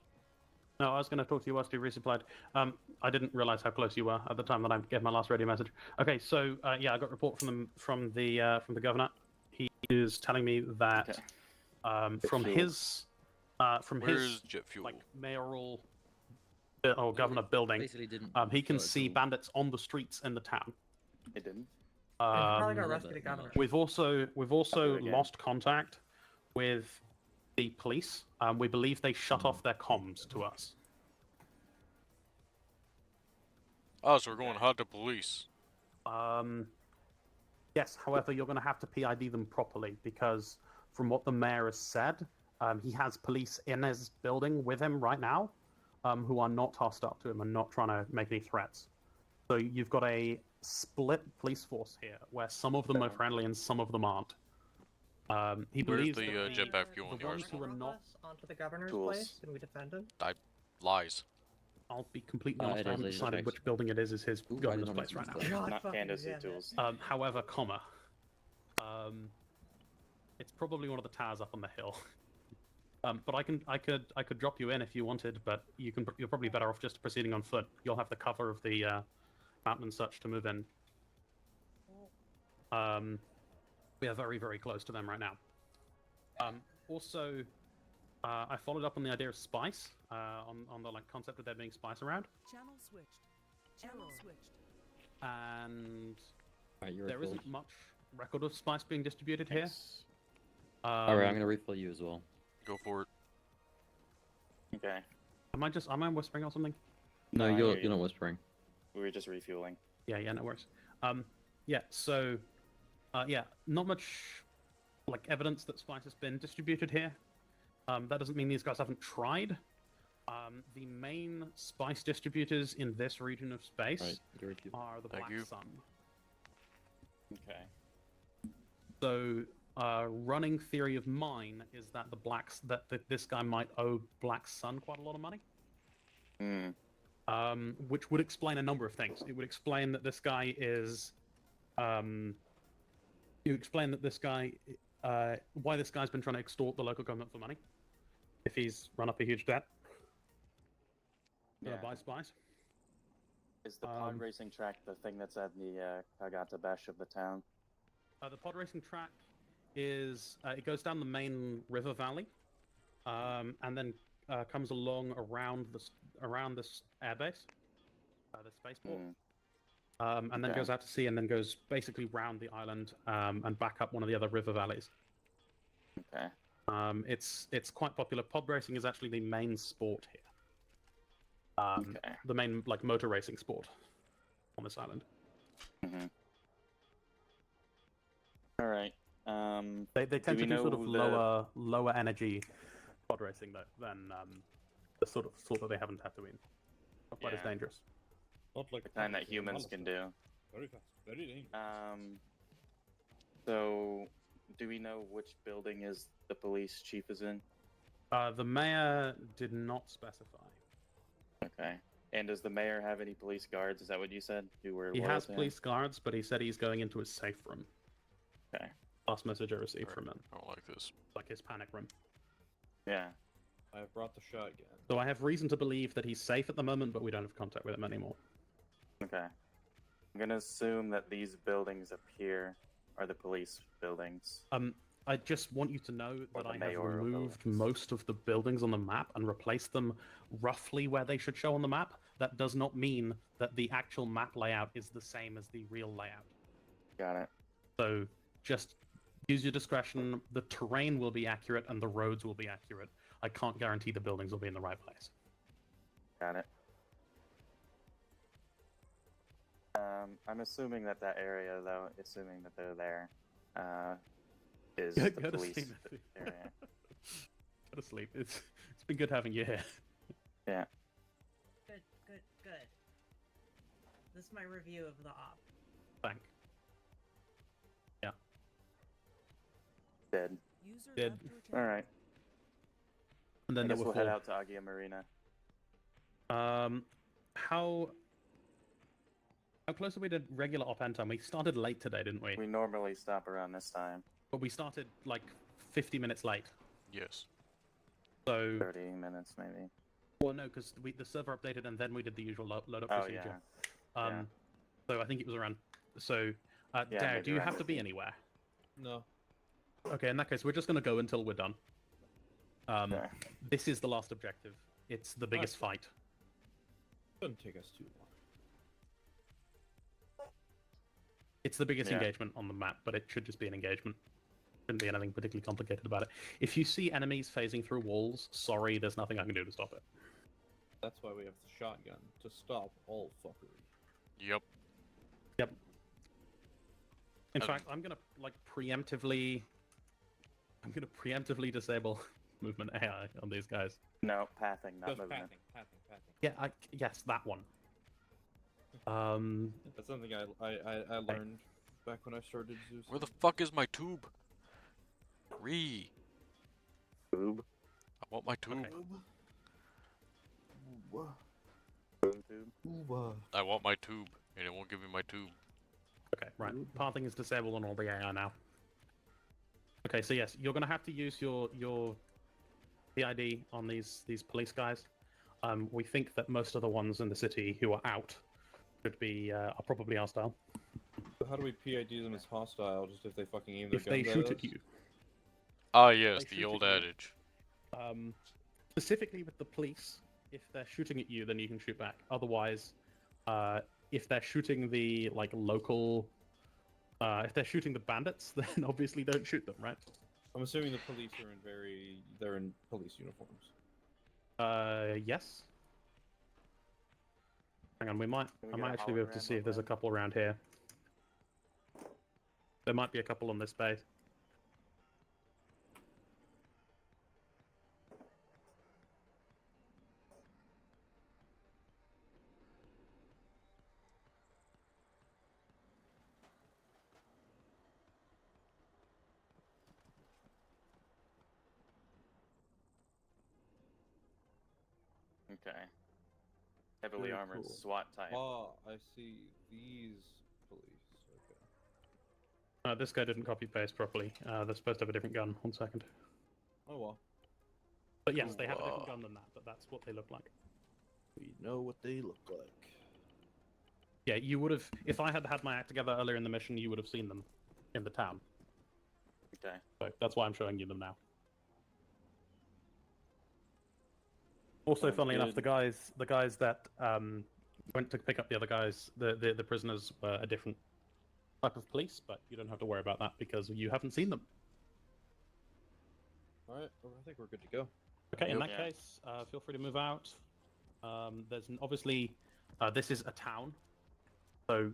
No, I was going to talk to you whilst you resupplied. I didn't realize how close you were at the time that I gave my last radio message. Okay, so yeah, I got a report from the governor. He is telling me that from fuel. his Where's jet fuel? like mayoral or governor building, Basically didn't. he can start see till- bandits on the streets in the town. It didn't. Probably got love arrested it, at governor. We've also do it again. lost contact with the police. We believe they shut off their comms to us. Oh, so we're going hot to police. Yes, however, you're going to have to PID them properly because, from what the mayor has said, he has police in his building with him right now, who are not hostile to him and not trying to make any threats. So you've got a split police force here, where some of them are friendly and some of them aren't. He Where's believes the that jetpack fuel in the the ones arsenal? who are not. onto the governor's Tools. place and we defend him. Lies. I'll be completely Oh, honest. it I is, haven't it is, decided okay. which building it is his Ooh, I did governor's not place mention right this now. guy. Not fucking Candace's damn it. tools. However, it's probably one of the towers up on the hill. But I could drop you in if you wanted, but you're probably better off just proceeding on foot. You'll have the cover of the mountain and such to move in. We are very, very close to them right now. Also, I followed up on the idea of spice, on the concept of there being spice around. Channel switched. Channel switched. And Alright, you're there refilled. isn't much record of spice being distributed here. Thanks. Alright, I'm gonna refill you as well. Go for it. Okay. Am I whispering or something? No, I hear you're you. not whispering. We were just refueling. Yeah, no worries. Yeah, so, yeah, not much, evidence that spice has been distributed here. That doesn't mean these guys haven't tried. The main spice distributors in this region of space Right, you're refueled. are the Thank Black you. Sun. Okay. So, running theory of mine is that that this guy might owe Black Sun quite a lot of money. Hmm. Which would explain a number of things. It would explain that this guy is, you explain that this guy, why this guy's been trying to extort the local government for money, if he's run up a huge debt. Yeah. Buy spice. Is the pod racing track the thing that's at the Kagata Bash of the town? The pod racing track is it goes down the main river valley, and then comes along around this airbase, the spaceport, and then Okay. goes out to sea, and then goes basically round the island and back up one of the other river valleys. Okay. It's quite popular. Pod racing is actually the main sport here. Okay. The main motor racing sport on this island. Mm-hmm. All right. They tend to we do sort of know the- lower energy pod racing though than the sort that they have in Tatooine. Not quite as Yeah. dangerous. Not like The kind that humans can do. Very fast, very dangerous. So, do we know which building is the police chief is in? The mayor did not specify. Okay. And does the mayor have any police guards? Is that what you said? Who were He loyal has to him? police guards, but he said he's going into his safe room. Okay. Last message I received from him. I don't like this. Like his panic room. Yeah. I have brought the shotgun. So I have reason to believe that he's safe at the moment, but we don't have contact with him anymore. Okay. I'm gonna assume that these buildings up here are the police buildings. I just want you to know Or that the I have mayoral removed buildings. most of the buildings on the map and replaced them roughly where they should show on the map. That does not mean that the actual map layout is the same as the real layout. Got it. So just use your discretion. The terrain will be accurate and the roads will be accurate. I can't guarantee the buildings will be in the right place. Got it. I'm assuming that area, though, assuming that they're there, is the Go to police sleep, Matthew. area. Go to sleep. It's been good having you here. Yeah. Good. This is my review of the op. Thank. Yeah. Dead. User Good. left your channel. All right. And then I there guess were we'll head four. out to Agia Marina. How close are we to regular op end time? We started late today, didn't we? We normally stop around this time. But we started like 50 minutes late. Yes. So, 30 minutes, maybe. well, no, because the server updated and then we did the usual load up Oh, procedure. yeah. Yeah. So I think it was around. So, Yeah, Dare, maybe do you around have to be 50. anywhere? No. Okay, in that case, we're just gonna go until we're done. Okay. This is the last objective. It's the biggest fight. Doesn't take us too long. It's the biggest Yeah. engagement on the map, but it should just be an engagement. Shouldn't be anything particularly complicated about it. If you see enemies phasing through walls, sorry, there's nothing I can do to stop it. That's why we have the shotgun to stop all fuckery. Yep. Yep. In Um, fact, I'm gonna preemptively disable movement AI on these guys. No, pathing, not Just movement. pathing. Yeah, yes, that one. That's something I learned back when I started Zeus. Where the fuck is my tube? Ree. Boob. I want my tube. I want my tube, and it won't give me my tube. Okay, right. Pathing is disabled on all the AI now. Okay, so yes, you're gonna have to use your PID on these police guys. We think that most of the ones in the city who are out should be are probably hostile. So how do we PID them as hostile? Just if they fucking aim their If they guns shoot at at us? you. Ah, yes, They the shoot old at you. adage. Specifically with the police, if they're shooting at you, then you can shoot back. Otherwise, if they're shooting the like local, if they're shooting the bandits, then obviously don't shoot them, right? I'm assuming the police are they're in police uniforms. Yes. Hang on, I Can we might get a actually be able to hologram see of if there's a them? couple around here. There might be a couple on this base. Okay. Heavily Very armored cool. SWAT type. Oh, I see these police. Okay. This guy didn't copy paste properly. They're supposed to have a different gun. 1 second. Oh well. But yes, they have a different gun than that, but that's what they look like. We know what they look like. Yeah, you would have, if I had had my act together earlier in the mission, you would have seen them in the town. Okay. So that's why I'm showing you them now. Also, Sounds funnily enough, good. the guys that went to pick up the other guys, the prisoners were a different type of police, but you don't have to worry about that because you haven't seen them. Alright, well, I think we're good to go. Okay, in that Yeah. case, feel free to move out. Obviously, this is a town, so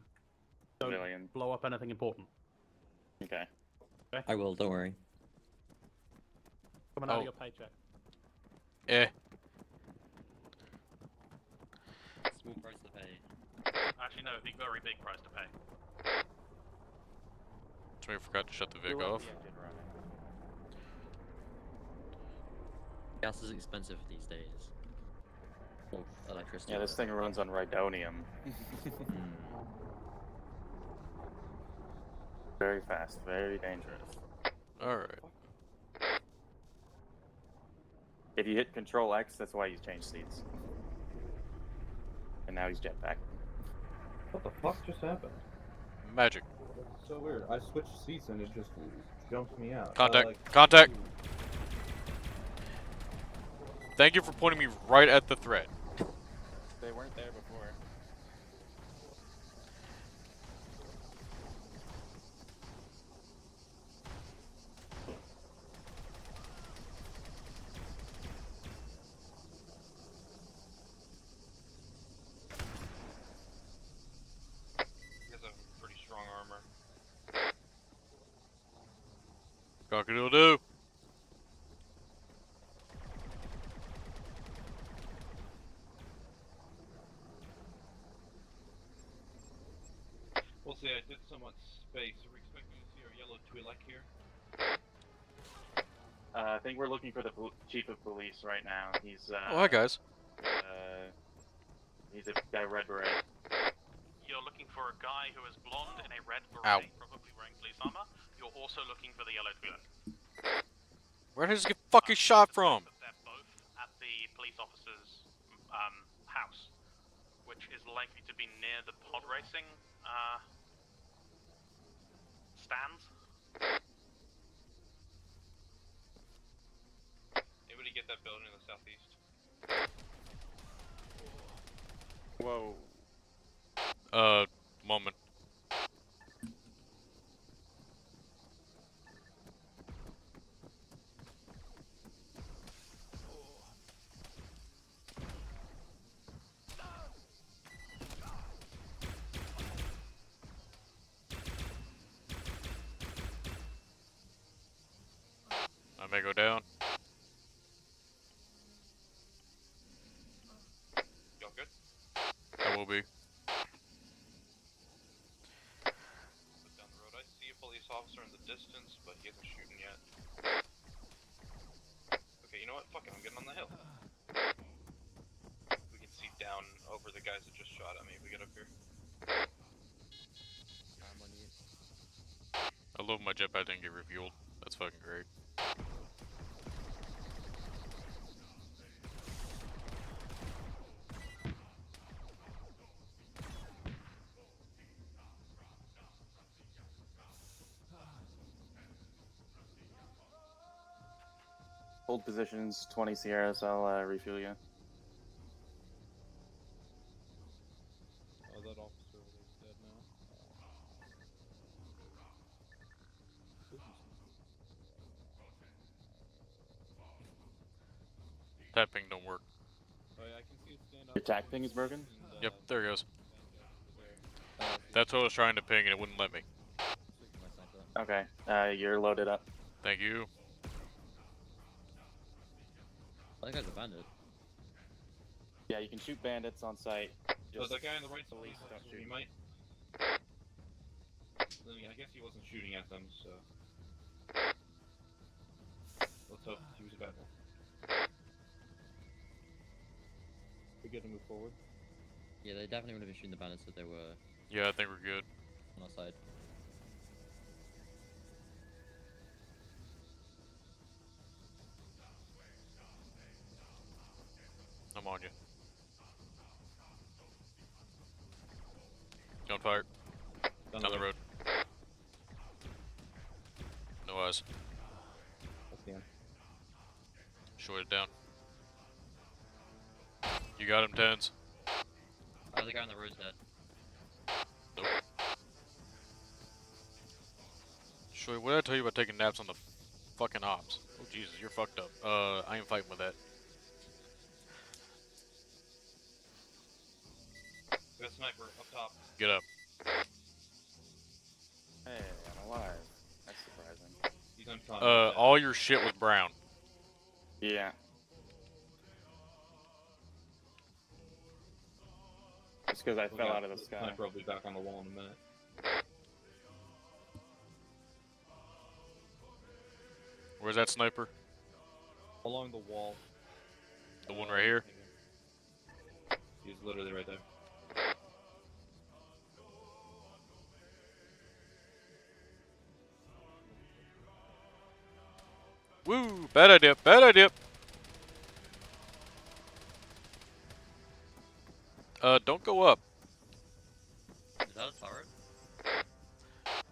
don't Civilian. blow up anything important. Okay. I will, don't worry. Coming out Oh. of your paycheck. Eh. Small price to pay. Actually, no, the very big price to pay. Somebody forgot to shut the We Vic left off. the engine running. Gas is expensive these days. Or electricity. Yeah, this thing runs on Rhydonium. Very fast, very dangerous. Alright. If you hit Control X, that's why you change seats. And now he's jetpack. What the fuck just happened? Magic. That's so weird. I switched seats and it just jumped me out. Contact. Contact. Thank you for pointing me right at the threat. They weren't there before. He has a pretty strong armor. Cock-a-doodle-doo. We'll see, I did somewhat space. Are we expecting to see our yellow Twi'lek here? I think we're looking for the chief of police right now. He's Oh, hi guys. he's a guy red beret. You're looking for a guy who is blonde in a red beret, Ow. probably wearing police armor. You're also looking for the yellow Twi'lek. Where did this get fucking shot from? They're both at the police officer's house, which is likely to be near the pod racing stands. Anybody get that building in the southeast? Whoa. Moment. I may go down. Y'all good? I will be. But down the road, I see a police officer in the distance, but he isn't shooting yet. Okay, you know what? Fuck it, I'm getting on the hill. We can see down over the guys that just shot at me if we get up here. I'm on you. I love my jetpack didn't get refueled. That's fucking great. Hold positions, 20 Sierras. I'll refuel you. Oh, that officer over there is dead now. That ping don't work. Oh, yeah, I can see it stand up. Your tac ping is broken? And, Yep, there it goes. there. That's what I was trying to ping and it wouldn't let me. Switching my sniper. Okay, you're loaded up. Thank you. I think I a bandit. Yeah, you can shoot bandits on site. So the guy on the right side, police don't shoot. he might. I guess he wasn't shooting at them, so. Let's hope he was a bad one. We good to move forward? Yeah, they definitely would have been shooting the bandits if they were Yeah, I think we're good. on our side. I'm on you. Gunfire. Down the road. No eyes. That's the end. Short it down. You got him, Tens. Oh, the guy on the road's dead. Nope. Shoy, what did I tell you about taking naps on the fucking ops? Oh Jesus, you're fucked up. I ain't fighting with that. We got a sniper up top. Get up. Hey, I'm alive. That's surprising. He's unconscious. All your shit was brown. Yeah. Just because I fell out of the sky. Sniper will be back on the wall in a minute. Where's that sniper? Along the wall. The one right here? He's literally right there. Woo! Bad idea, bad idea! Don't go up. Is that a turret?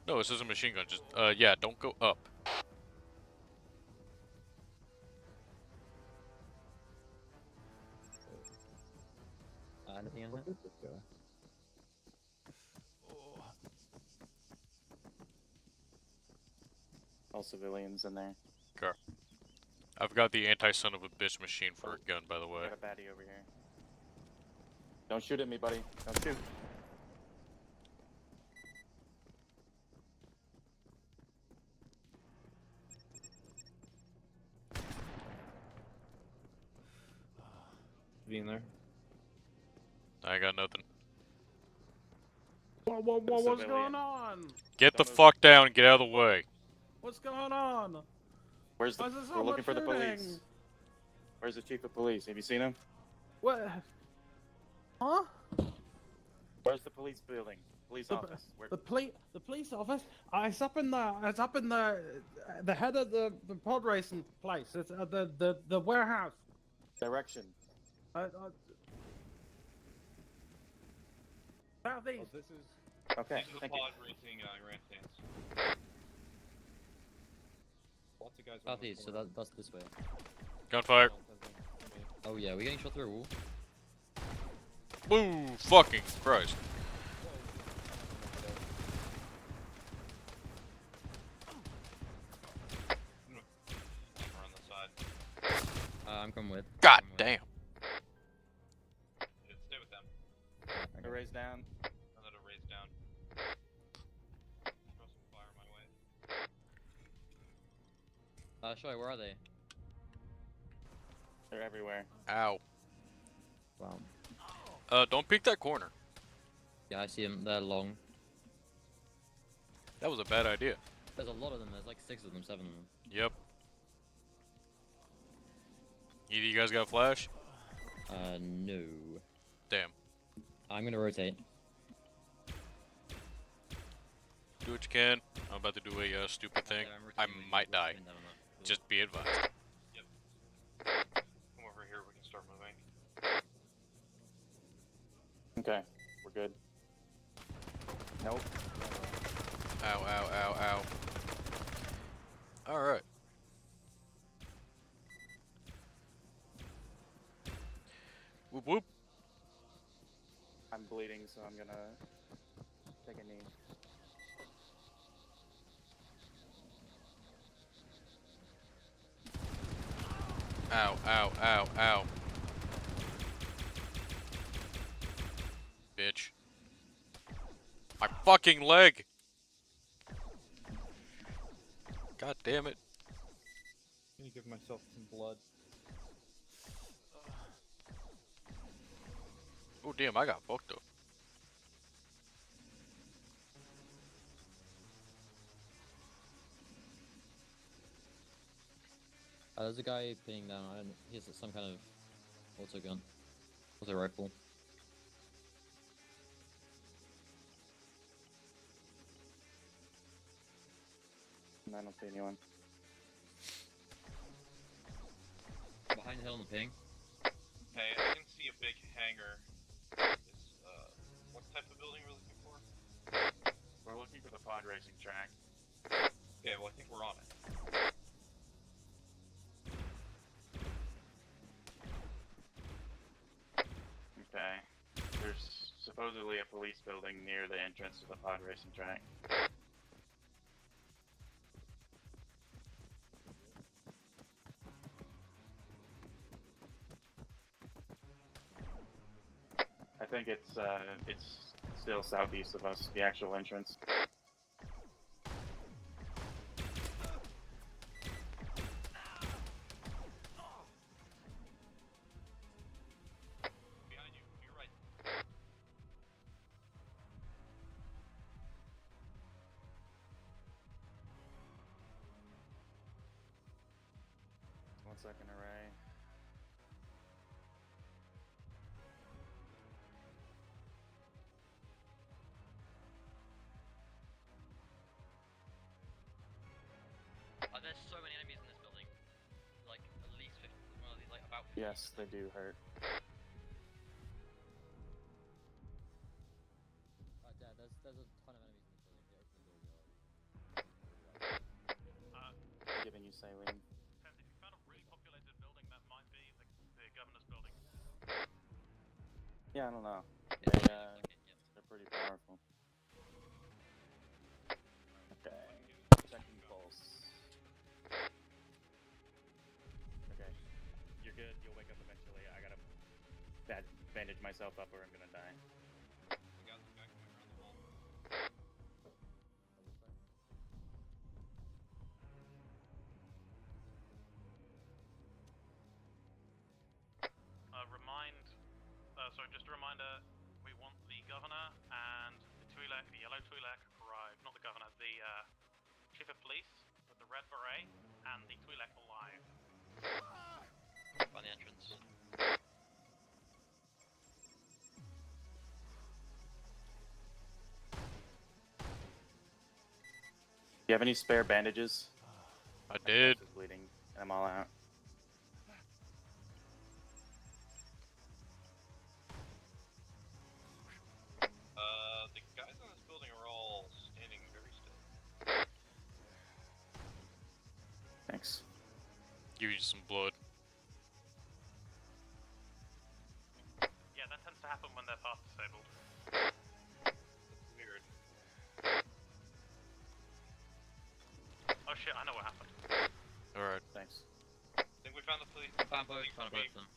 No, this is a machine gun. Just, yeah, don't go up. Anything in Where there? did this go? All civilians in there. Car. I've got the anti-son of a bitch machine for a gun, by the way. I got a baddie over here. Don't shoot at me, buddy. Don't shoot. Being there. I got nothing. Whoa, whoa, whoa, what's Civilian. going on? Get the Don't move. fuck down and get out of the way. What's going on? Where's the? Why is there so We're looking much for the police. shooting? Where's the chief of police? Have you seen him? What? Huh? Where's the police building? Police office. Where? The police office? It's up in the head of the pod racing place. It's the warehouse. Direction. Southeast. Oh, this is... Okay. These are the Thank you. pod racing grandstands. Lots of guys around the Southeast, so corner. that's this way. Gunfire. Oh yeah, we're getting shot through a wall. Woo! Fucking Christ. Sniper on the side. I'm coming with. God I'm with. damn. Stay with them. Okay. Raise down. I'll let it raise down. Throw some fire my way. Shoy, where are they? They're everywhere. Ow. Wow. Don't peek that corner. Yeah, I see them. They're long. That was a bad idea. There's a lot of them. There's like 6 of them, 7 of them. Yep. Either you guys got flash? No. Damn. I'm gonna rotate. Do what you can. I'm about to do a stupid thing. I might die. Just be advised. Come over here, we can start moving. Okay, we're good. Nope. Ow, ow, ow, ow. Alright. Whoop whoop. I'm bleeding, so I'm gonna take a knee. Ow, ow, ow, ow. Bitch. My fucking leg! God damn it. I'm gonna give myself some blood. Oh damn, I got fucked up. There's a guy pinning down. I don't. He has some kind of auto gun, auto rifle. I don't see anyone. Behind the hill on the ping. Hey, I can see a big hangar. It's, what type of building are we looking for? We're looking for the pod racing track. Yeah, well, I think we're on it. Okay. There's supposedly a police building near the entrance to the pod racing track. I think it's still southeast of us, the actual entrance. Behind you, to your right. One second, array. There's so many enemies in this building. Like at least 50. Well, like about 50. Yes, they do hurt. Dad, there's a ton of enemies in this building. They open the door already. I'm giving you saline. If you found a really populated building, that might be the governor's building. Yeah, I don't know. They're pretty powerful. Okay. Checking pulse. Okay. You're good. You'll wake up eventually. I gotta bandage myself up or I'm gonna die. We got the guy coming around the wall. Just a reminder, we want the governor and the Twi'lek, the yellow Twi'lek arrive, not the governor, the chief of police with the red beret and the Twi'lek alive. Find the entrance. Do you have any spare bandages? I did. I'm bleeding. I'm all out. The guys in this building are all standing very still. Thanks. Give you some blood. Yeah, that tends to happen when they're path disabled. That's weird. Oh shit, I know what happened. Alright. Thanks. I think we found the police. Found both of them.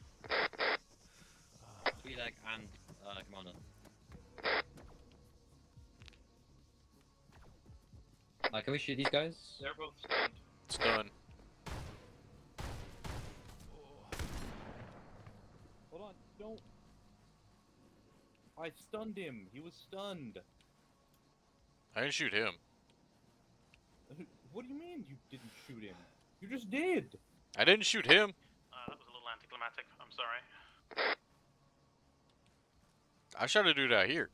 Twi'lek and commander. Can we shoot these guys? They're both stunned. It's done. Hold on, don't. I stunned him. He was stunned. I didn't shoot him. What do you mean you didn't shoot him? You just did. I didn't shoot him. That was a little anticlimactic. I'm sorry. I shot a dude out here.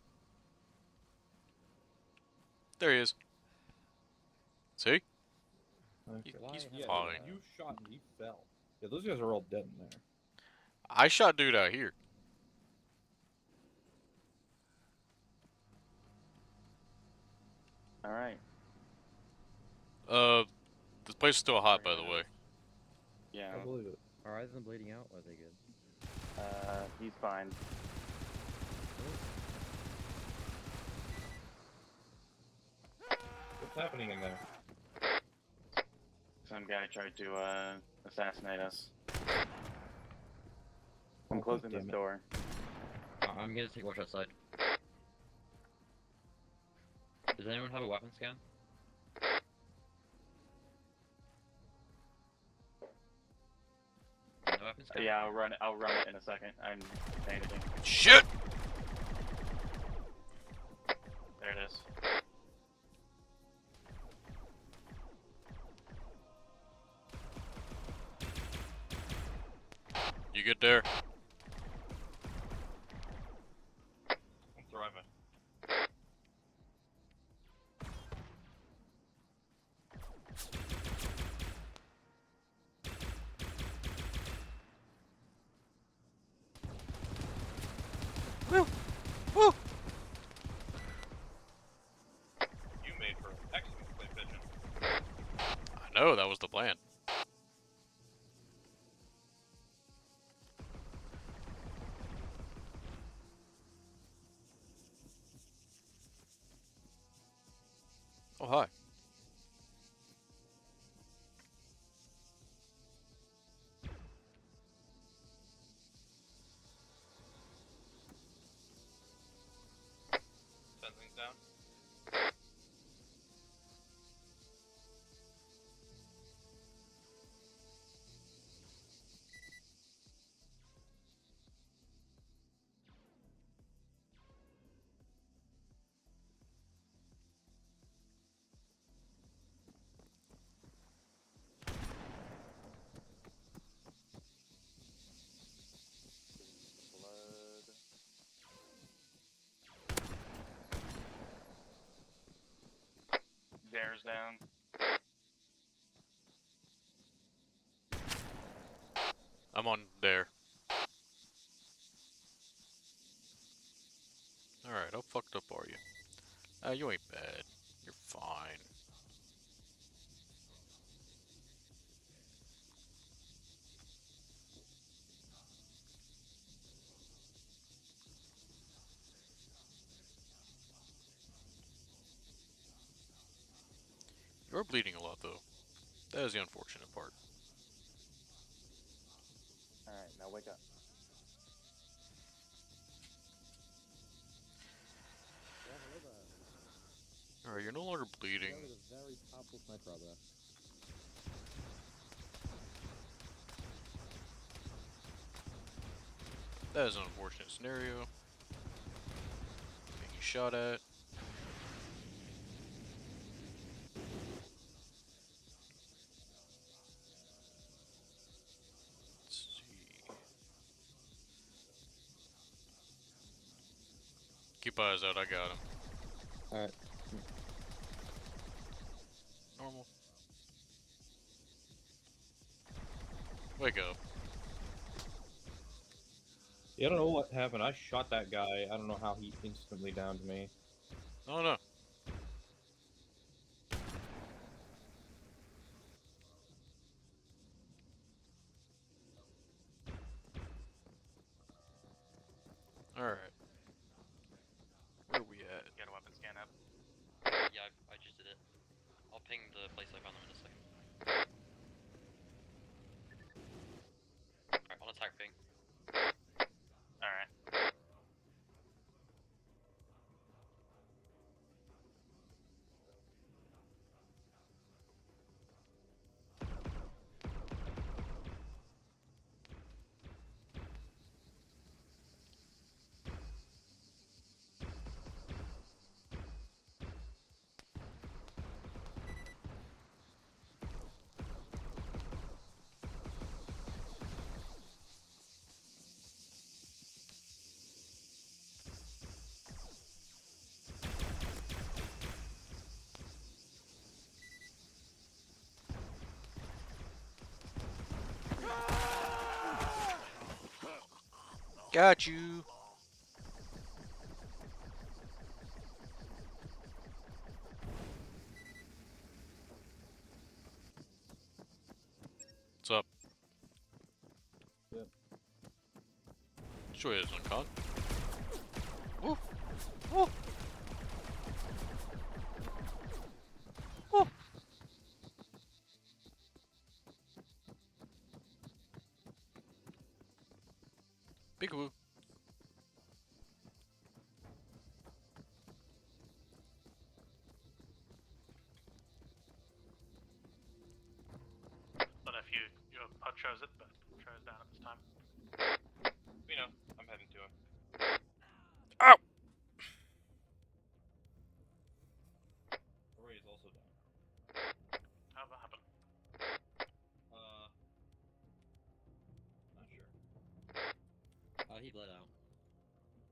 There he is. See? He's Yeah, fine. you shot and he fell. Yeah, those guys are all dead in there. I shot dude out here. All right. This place is still hot, by the way. Yeah. I believe it. Are either of them bleeding out or are they good? He's fine. What's happening in there? Some guy tried to assassinate us. I'm closing this door. I'm gonna take watch outside. Does anyone have a weapon scan? No weapon scan? Yeah, I'll run it in a second. I'm anything. Shit! There it is. You get there. I'm thriving. Woo! Woo! You made for excellent play vision. I know, that was the plan. Oh, hi. Send things down. Blood. Bears down. I'm on there. Alright, how fucked up are you? You ain't bad. You're fine. You're bleeding a lot, though. That is the unfortunate part. Alright, now wake up. Alright, you're no longer bleeding. a very powerful sniper out there. That is an unfortunate scenario. Being shot at. Let's see. Keep eyes out, I got him. Alright. Normal. Wake up. Yeah, I don't know what happened. I shot that guy. I don't know how he instantly downed me. Oh no. Alright. Where are we at? Get a weapon scan up. Yeah, I just did it. I'll ping the place I found them in a second. Alright, on attack ping. Alright. Got you. What's up? Yep. Show you this one, con. Woo! Woo! Woo! Peekaboo. Don't know if your HUD shows it, but it shows down at this time. You know, I'm heading to him. Ow! Array is also down. How'd that happen? Not sure. He bled out.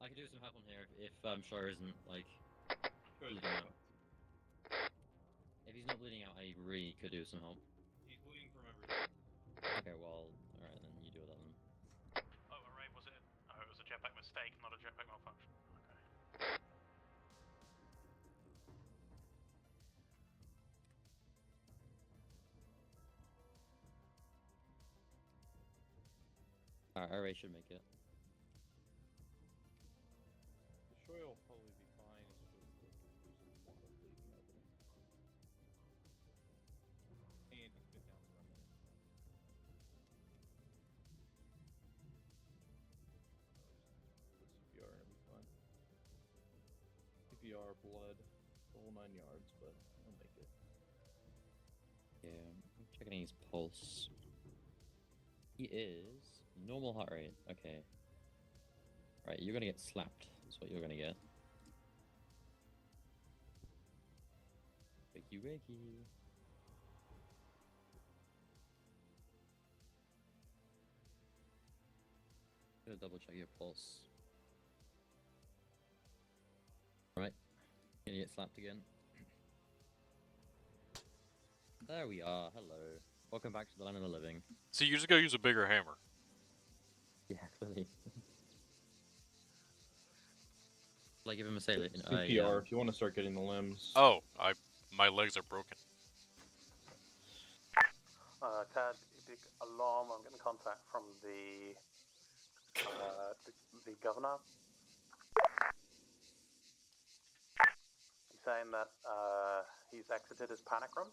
I could do some help on here if Shire isn't like Shore's bleeding out. fucked. If he's not bleeding out, I really could do some help. He's bleeding from everything. Okay, well, alright then, you deal with that then. Oh, Array, was it? Oh, it was a jetpack mistake, not a jetpack malfunction. Okay. Alright, Array should make it. The Shoy will probably be fine. It's just that there's a lot of bleeding happening. And he's been down for a minute. With CPR and it'll be fine. CPR, blood, the whole 9 yards, but I'll make it. Yeah, I'm checking his pulse. He is normal heart rate. Okay. Right, you're gonna get slapped. That's what you're gonna get. Wakey wakey. Gonna double check your pulse. Right. Gonna get slapped again. There we are. Hello. Welcome back to the land of the living. See, you just gotta use a bigger hammer. Yeah, clearly. Like give him a sailor. CPR if you want to start getting the limbs. Oh, my legs are broken. CAD, big alarm. I'm getting contact from the governor. He's saying that he's exited his panic room.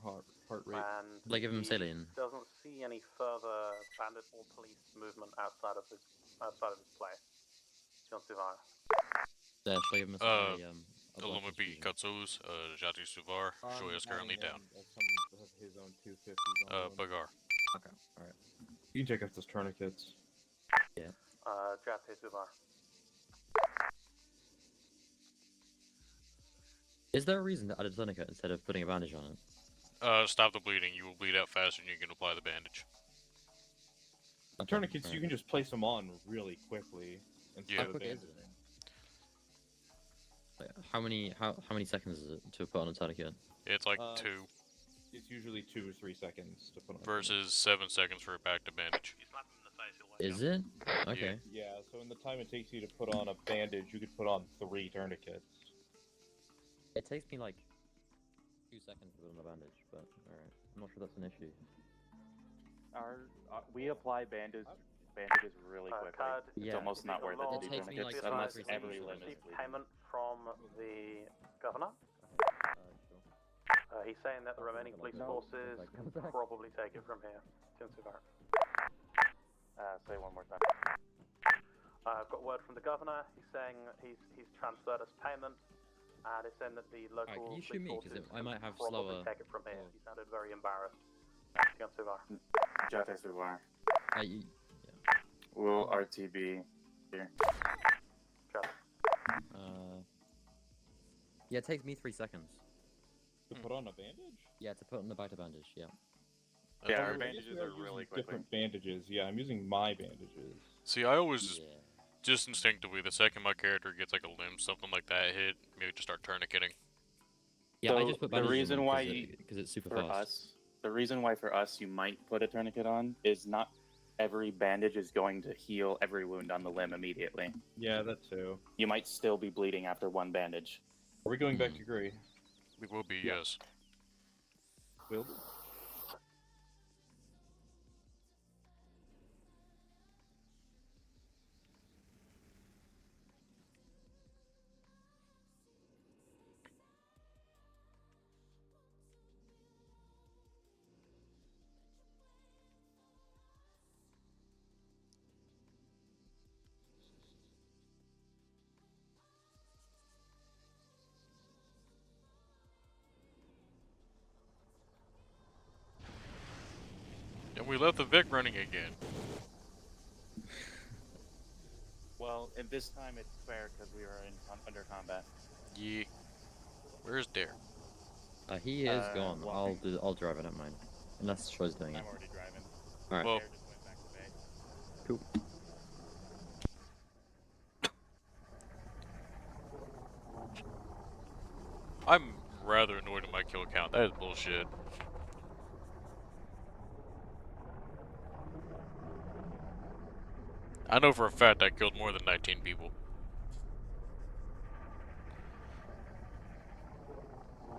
Heart rate. And Like give him he saline. doesn't see any further bandit or police movement outside of his place. John Suvar. Yeah, shall I give him a Aloma B. Katsos, Jati Suvar, Shoy is currently down. Some of his own 250s. Bagar. Okay, alright. You can check out those tourniquets. Yeah. Jate Suvar. Is there a reason to add a tourniquet instead of putting a bandage on it? Stop the bleeding. You will bleed out faster and you can apply the bandage. The tourniquets, you can just place them on really quickly. Yeah. How quick is it? Like, how many seconds is it to put on a tourniquet? It's like 2 It's usually 2 or 3 seconds to put on. versus 7 seconds for a back to bandage. You slap him in the face, he'll Is it? Okay. Yeah, so in the time it takes you to put on a bandage, you could put on 3 tourniquets. It takes me like 2 seconds to put on a bandage, but alright. I'm not sure that's an issue. We apply bandages really quickly. Yeah. It's almost not worth it to do takes me, tourniquets like, unless 3 every seconds. limb is Received bleeding. payment from the governor. Sure. He's saying that the remaining police forces Come can back. probably take it from here. John Suvar. Say one more time. I've got word from the governor. He's saying he's transferred us payment, and he's saying that the local can you shoot police me? 'Cause forces I might have can probably slower- take it from here. He sounded very embarrassed. John Suvar. Jate Suvar. Yeah. Will RTB here. Yeah, it takes me 3 seconds. To put on a bandage? Yeah, to put on the bite bandage, yeah. Yeah, our I guess bandages we are using really quickly. different bandages. Yeah, I'm using my bandages. See, I always Yeah. just instinctively, the second my character gets like a limb, something like that hit, maybe just start tourniqueting. Yeah, I So just put the bandages reason on why because it's super for fast. us, the reason why for us you might put a tourniquet on is not every bandage is going to heal every wound on the limb immediately. Yeah, that too. You might still be bleeding after one bandage. Are we going back to Gray? We will be, Yep. yes. Will do. And we left the Vic running again. Well, and this time it's fair because we were under combat. Yeah. Where's Dare? He is gone. walking. I'll drive it. I don't mind. Unless Troy's doing it. I'm already driving. All right. Well, Dare just went back to base. Cool. I'm rather annoyed at my kill count. That is bullshit. I know for a fact I killed more than 19 people.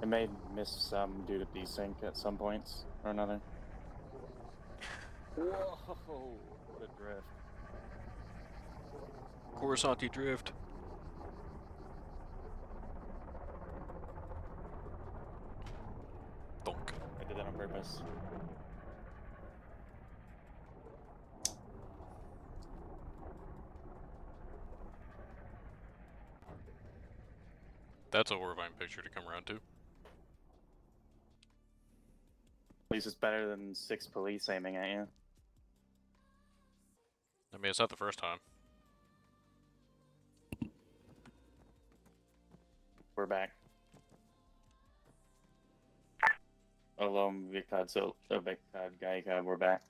I may miss some due to desync at some points or another. Whoa, what a drift. Coruscant drift. Donk. I did that on purpose. That's a horrifying picture to come around to. At least it's better than 6 police aiming at you. I mean, it's not the first time. We're back. Hello, Vikad, Vikad, Gaika, we're back.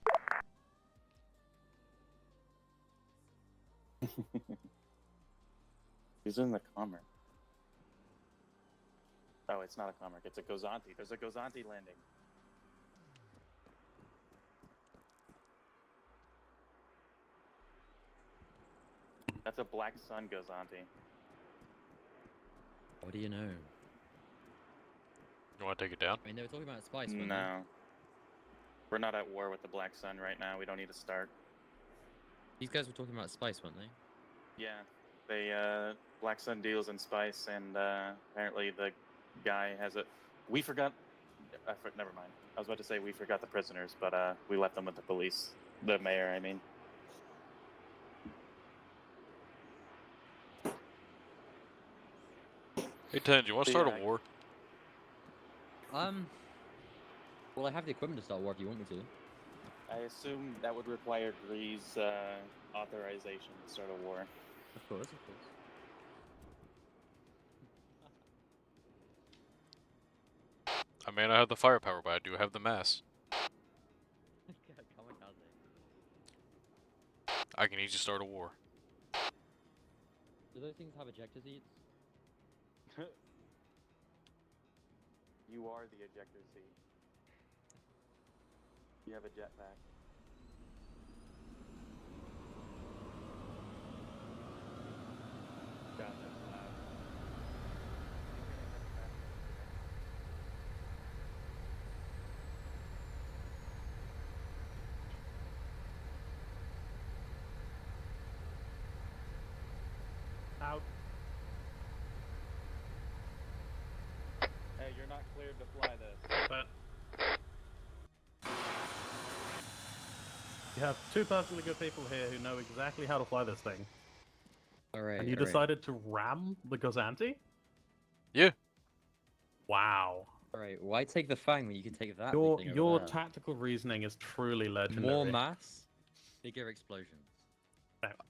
Who's in the commerce? Oh, it's not a commerce, it's a Gozanti. There's a Gozanti landing. That's a Black Sun Gozanti. What do you know? You want to take it down? I mean, they were talking about spice, weren't No. We're not at war with the Black Sun right now. We don't need to start. they? These guys were talking about spice, weren't they? Yeah. They, Black Sun deals in spice, and, apparently the guy has it. We forgot. Never mind. I was about to say we forgot the prisoners, but, we left them with the police. The mayor, I mean. Hey, Ten, do you want to start a war? Well, I have the equipment to start war if you want me to. I assume that would require Gree's, authorization to start a war. Of course, of course. I may not have the firepower, but I do have the mass. I can easily start a war. Do those things have ejector seats? You are the ejector seat. You have a jetpack. Got this. Out. Hey, you're not cleared to fly this. But you have two perfectly good people here who know exactly how to fly this thing. Alright. And you decided to ram the Gozanti? Yeah. Wow. Alright, why take the Fang when you can take that? Your thing over your there? tactical reasoning is truly legendary. More mass, bigger explosions.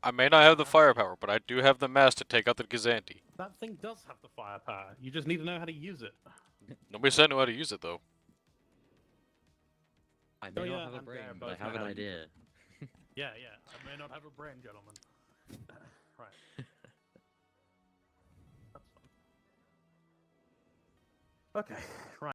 I may not have the firepower, but I do have the mass to take out the Gazanti. That thing does have the firepower. You just need to know how to use it. Nobody said I know how to use it, though. I may Oh, not yeah, have a and brain, Gare but I both have know an how to use idea. Yeah, yeah. I may not have a brain, gentlemen. Right. That's fun. Okay, right.